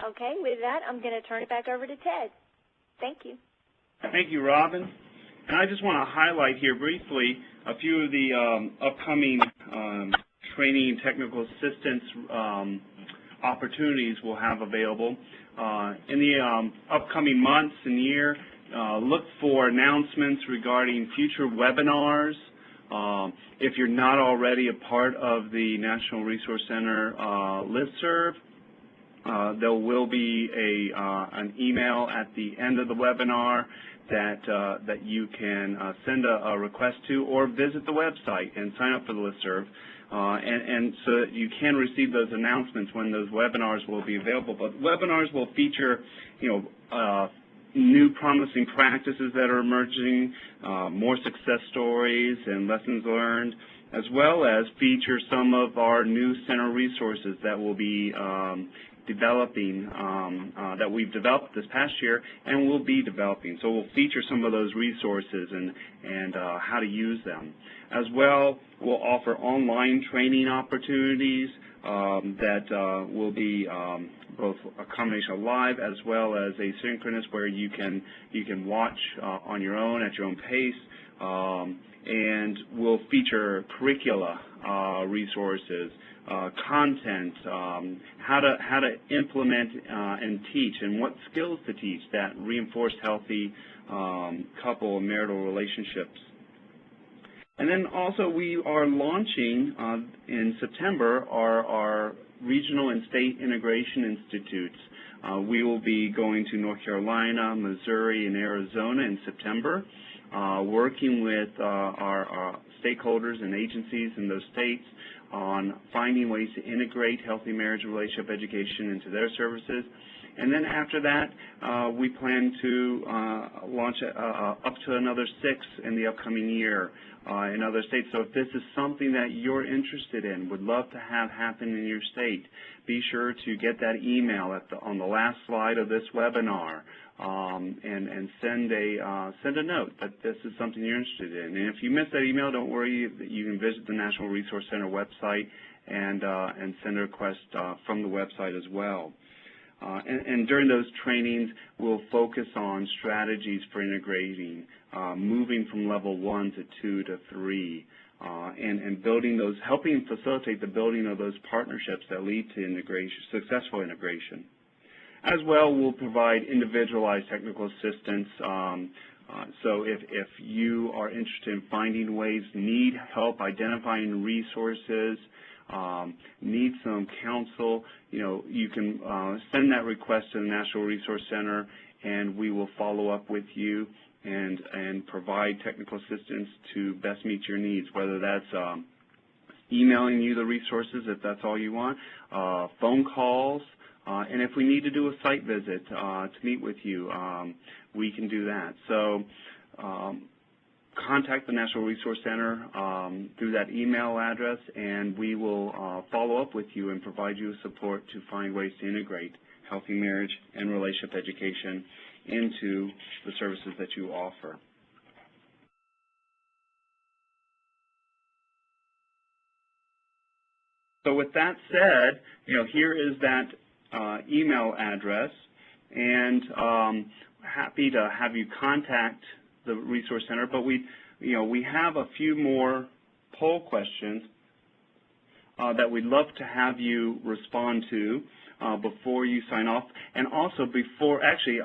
Speaker 3: Okay, with that, I'm going to turn it back over to Ted. Thank you.
Speaker 4: Thank you, Robin. And I just want to highlight here briefly a few of the upcoming training and technical assistance opportunities we'll have available. In the upcoming months and year, look for announcements regarding future webinars. If you're not already a part of the National Resource Center listserv, there will be an email at the end of the webinar that you can send a request to, or visit the website and sign up for the listserv, and so that you can receive those announcements when those webinars will be available. But webinars will feature, new promising practices that are emerging, more success stories and lessons learned, as well as feature some of our new center resources that will be developing, that we've developed this past year and will be developing. So we'll feature some of those resources and how to use them. As well, we'll offer online training opportunities that will be both a combination of live as well as asynchronous, where you can watch on your own at your own pace, and we'll feature curricula resources, content, how to implement and teach, and what skills to teach that reinforce healthy couple and marital relationships. And then also we are launching in September our regional and state integration institutes. We will be going to North Carolina, Missouri, and Arizona in September, working with our stakeholders and agencies in those states on finding ways to integrate healthy marriage and relationship education into their services. And then after that, we plan to launch up to another 6 in the upcoming year in other states. So if this is something that you're interested in, would love to have happen in your state, be sure to get that email on the last slide of this webinar, and send a note that this is something you're interested in. And if you miss that email, don't worry. You can visit the National Resource Center website and send a request from the website as well. And during those trainings, we'll focus on strategies for integrating, moving from level 1 to 2 to 3, and building those, helping facilitate the building of those partnerships that lead to integration, successful integration. As well, we'll provide individualized technical assistance. So if you are interested in finding ways, need help identifying resources, need some counsel, you can send that request to the National Resource Center, and we will follow up with you and provide technical assistance to best meet your needs, whether that's emailing you the resources if that's all you want, phone calls, and if we need to do a site visit to meet with you, we can do that. So contact the National Resource Center through that email address, and we will follow up with you and provide you support to find ways to integrate healthy marriage and relationship education into the services that you offer. So with that said, here is that email address, and happy to have you contact the Resource Center, but we have a few more poll questions that we'd love to have you respond to before you sign off. And also before you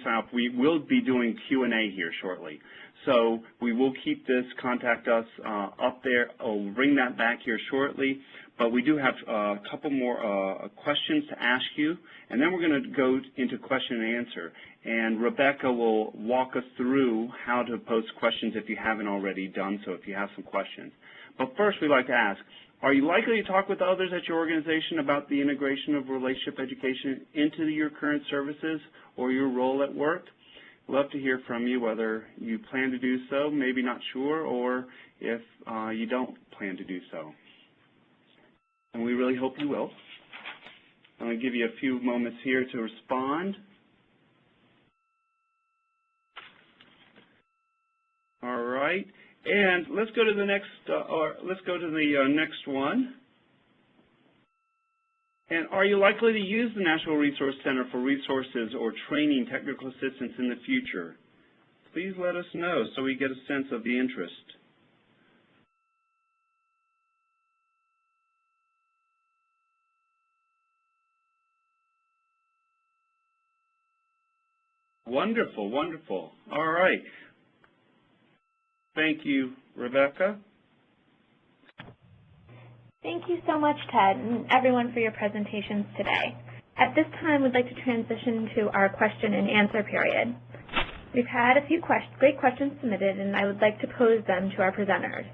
Speaker 4: sign off, we will be doing Q&A here shortly. So we will keep this contact us up there. I'll bring that back here shortly. But we do have a couple more questions to ask you, and then we're going to go into question and answer. And Rebecca will walk us through how to post questions if you haven't already done so, if you have some questions. But first, we'd like to ask, are you likely to talk with others at your organization about the integration of relationship education into your current services or your role at work? Love to hear from you, whether you plan to do so, maybe not sure, or if you don't plan to do so. And we really hope you will. I'm going to give you a few moments here to respond. All right, and let's go to the next, next one. And are you likely to use the National Resource Center for resources or training technical assistance in the future? Please let us know so we get a sense of the interest. Wonderful, wonderful. All right. Thank you, Rebecca.
Speaker 2: Thank you so much, Ted, and everyone for your presentations today. At this time, we'd like to transition to our question and answer period. We've had a few great questions submitted, and I would like to pose them to our presenters.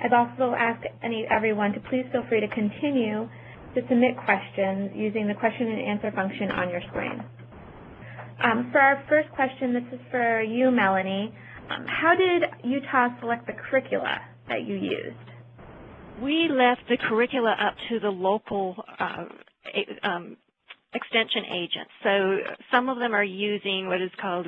Speaker 2: I've also asked everyone to please feel free to continue to submit questions using the question and answer function on your screen. For our first question, this is for you, Melanie. How did Utah select the curricula that you used?
Speaker 6: We left the curricula up to the local extension agents. So some of them are using what is called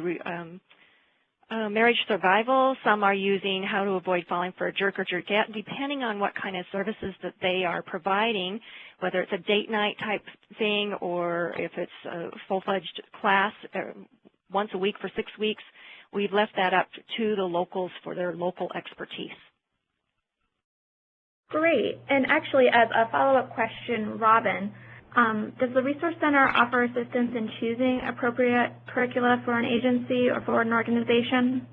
Speaker 6: marriage survival. Some are using how to avoid falling for a jerk or jerkette, depending on what kind of services that they are providing, whether it's a date night type thing or if it's a full-fledged class once a week for 6 weeks. We've left that up to the locals for their local expertise.
Speaker 2: Great. And actually, as a follow-up question, Robin, does the Resource Center offer assistance in choosing appropriate curricula for an agency or for an organization?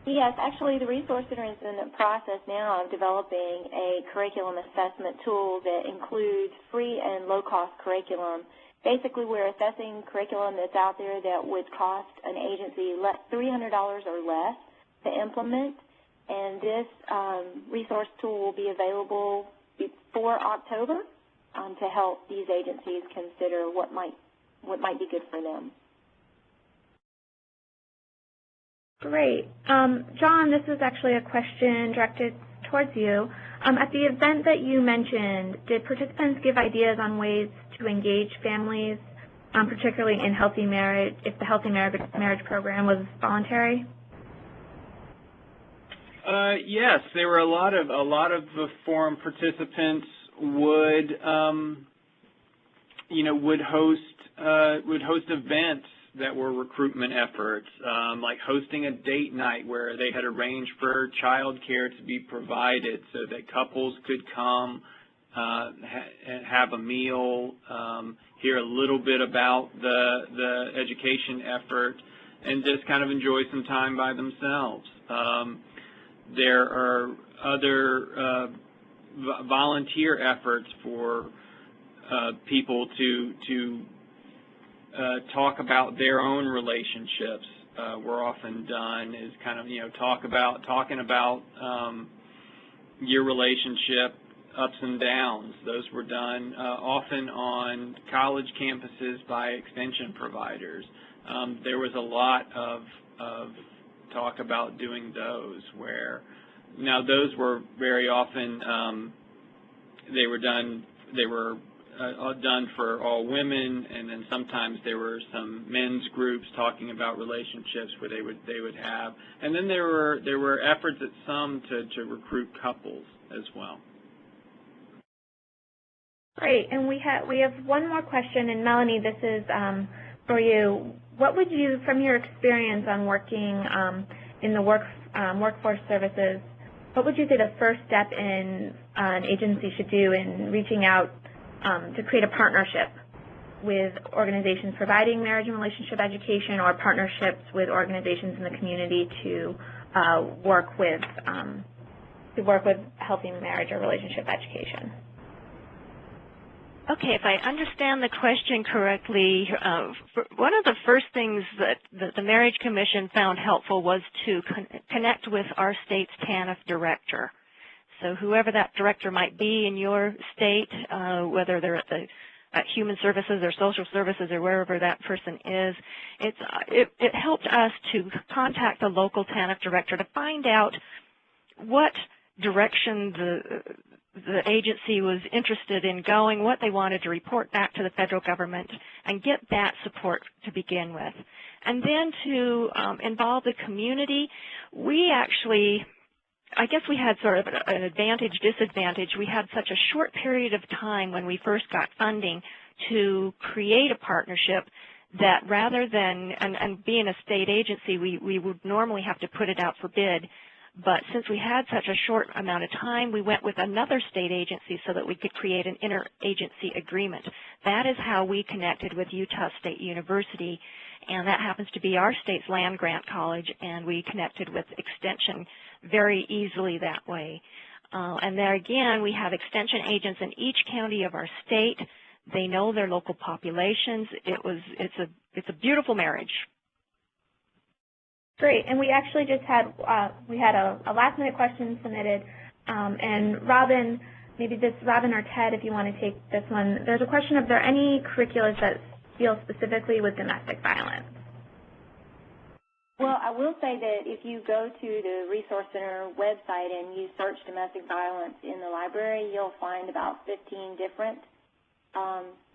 Speaker 3: Yes, actually the Resource Center is in the process now of developing a curriculum assessment tool that includes free and low-cost curriculum. Basically, we're assessing curriculum that's out there that would cost an agency $300 or less to implement, and this resource tool will be available before October to help these agencies consider what might be good for them.
Speaker 2: Great. John, this is actually a question directed towards you. At the event that you mentioned, did participants give ideas on ways to engage families, particularly in healthy marriage, if the healthy marriage program was voluntary?
Speaker 7: Yes, there were a lot of the forum participants would would host events that were recruitment efforts, like hosting a date night where they had arranged for child care to be provided so that couples could come and have a meal, hear a little bit about the education effort, and just kind of enjoy some time by themselves. There are other volunteer efforts for people to talk about their own relationships. Were often done is kind of talking about your relationship ups and downs. Those were done often on college campuses by extension providers. There was a lot of talk about doing those where now those were very often they were done for all women, and then sometimes there were some men's groups talking about relationships where they would have, and then there were efforts at some to recruit couples as well.
Speaker 2: Great, and we have one more question, and Melanie, this is for you. What would you, from your experience on working in the workforce services, what would you say the first step in an agency should do in reaching out to create a partnership with organizations providing marriage and relationship education, or partnerships with organizations in the community to work with healthy marriage or relationship education?
Speaker 6: Okay, if I understand the question correctly, one of the first things that the Marriage Commission found helpful was to connect with our state's TANF director. So whoever that director might be in your state, whether they're at Human Services or Social Services or wherever that person is, it helped us to contact the local TANF director to find out what direction the agency was interested in going, what they wanted to report back to the federal government, and get that support to begin with. And then to involve the community, we actually I guess we had sort of an advantage, disadvantage. We had such a short period of time when we first got funding to create a partnership that rather than, and being a state agency, we would normally have to put it out for bid. But since we had such a short amount of time, we went with another state agency so that we could create an interagency agreement. That is how we connected with Utah State University, and that happens to be our state's land-grant college, and we connected with Extension very easily that way. And there again, we have Extension agents in each county of our state. They know their local populations. It's a beautiful marriage.
Speaker 2: Great, and we actually just had a last-minute question submitted, and Robin, Robin or Ted, if you want to take this one. There's a question: are there any curricula that deal specifically with domestic violence?
Speaker 3: Well, I will say that if you go to the Resource Center website and you search domestic violence in the library, you'll find about 15 different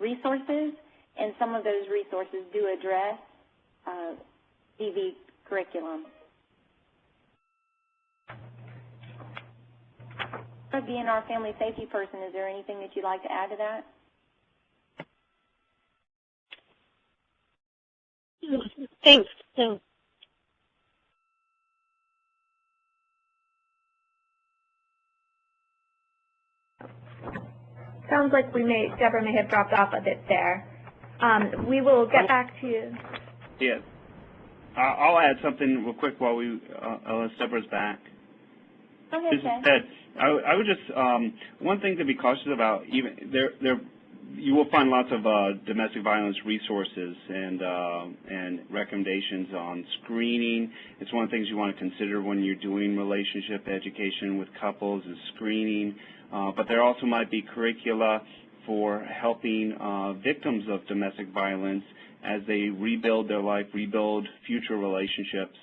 Speaker 3: resources, and some of those resources do address DV curriculum. Being our family safety person, is there anything that you'd like to add to that?
Speaker 5: Thanks. No.
Speaker 2: Sounds like Deborah may have dropped off a bit there. We will get back to you.
Speaker 4: Yeah. I'll add something real quick while unless Deborah's back.
Speaker 3: Okay,
Speaker 4: This is Ted. I would just one thing to be cautious about. Even you will find lots of domestic violence resources and recommendations on screening. It's one of the things you want to consider when you're doing relationship education with couples is screening. But there also might be curricula for helping victims of domestic violence as they rebuild their life, rebuild future relationships.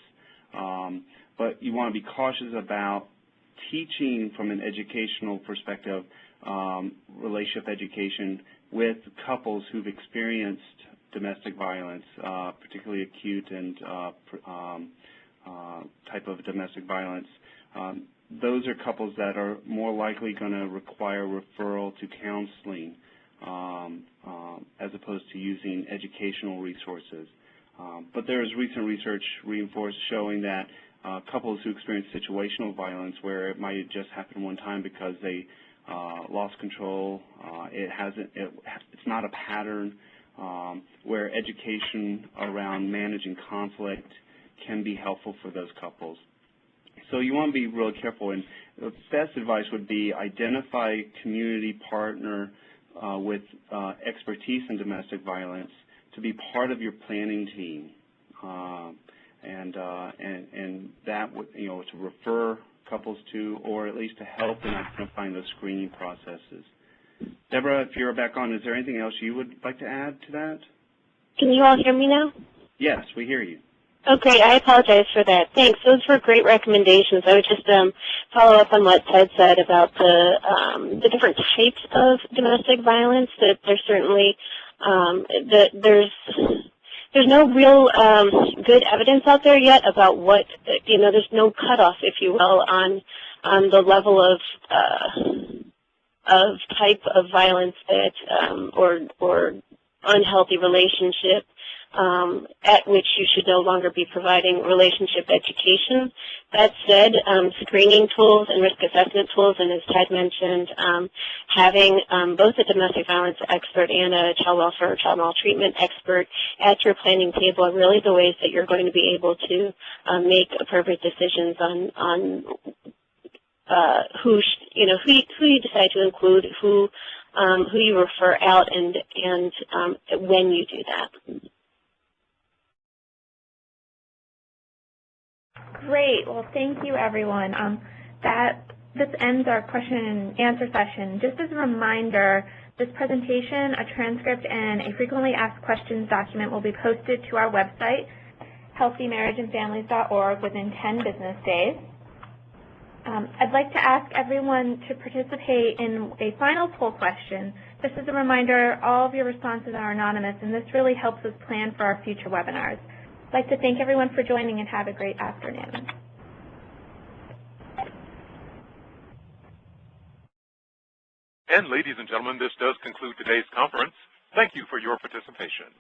Speaker 4: But you want to be cautious about teaching from an educational perspective relationship education with couples who've experienced domestic violence, particularly acute and type of domestic violence. Those are couples that are more likely going to require referral to counseling as opposed to using educational resources. But there is recent research reinforced showing that couples who experience situational violence, where it might just happen one time because they lost control, it's not a pattern, where education around managing conflict can be helpful for those couples. So you want to be really careful, and the best advice would be identify a community partner with expertise in domestic violence to be part of your planning team, and that would, to refer couples to, or at least to help in identifying those screening processes. Deborah, if you're back on, is there anything else you would like to add to that?
Speaker 5: Can you all hear me now?
Speaker 4: Yes, we hear you.
Speaker 5: Oh, great. I apologize for that. Thanks. Those were great recommendations. I would just follow up on what Ted said about the different types of domestic violence. That there's certainly there's no real good evidence out there yet about what there's no cutoff, if you will, on the level of type of violence that or unhealthy relationship at which you should no longer be providing relationship education. That said, screening tools and risk assessment tools, and as Ted mentioned, having both a domestic violence expert and a child welfare or child maltreatment expert at your planning table are really the ways that you're going to be able to make appropriate decisions on who you decide to include, who you refer out, and when you do that.
Speaker 2: Great. Well, thank you, everyone. This ends our question and answer session. Just as a reminder, this presentation, a transcript, and a frequently asked questions document will be posted to our website, healthymarriageandfamilies.org, within 10 business days. I'd like to ask everyone to participate in a final poll question. Just as a reminder, all of your responses are anonymous, and this really helps us plan for our future webinars. I'd like to thank everyone for joining, and have a great afternoon.
Speaker 1: And ladies and gentlemen, this does conclude today's conference. Thank you for your participation.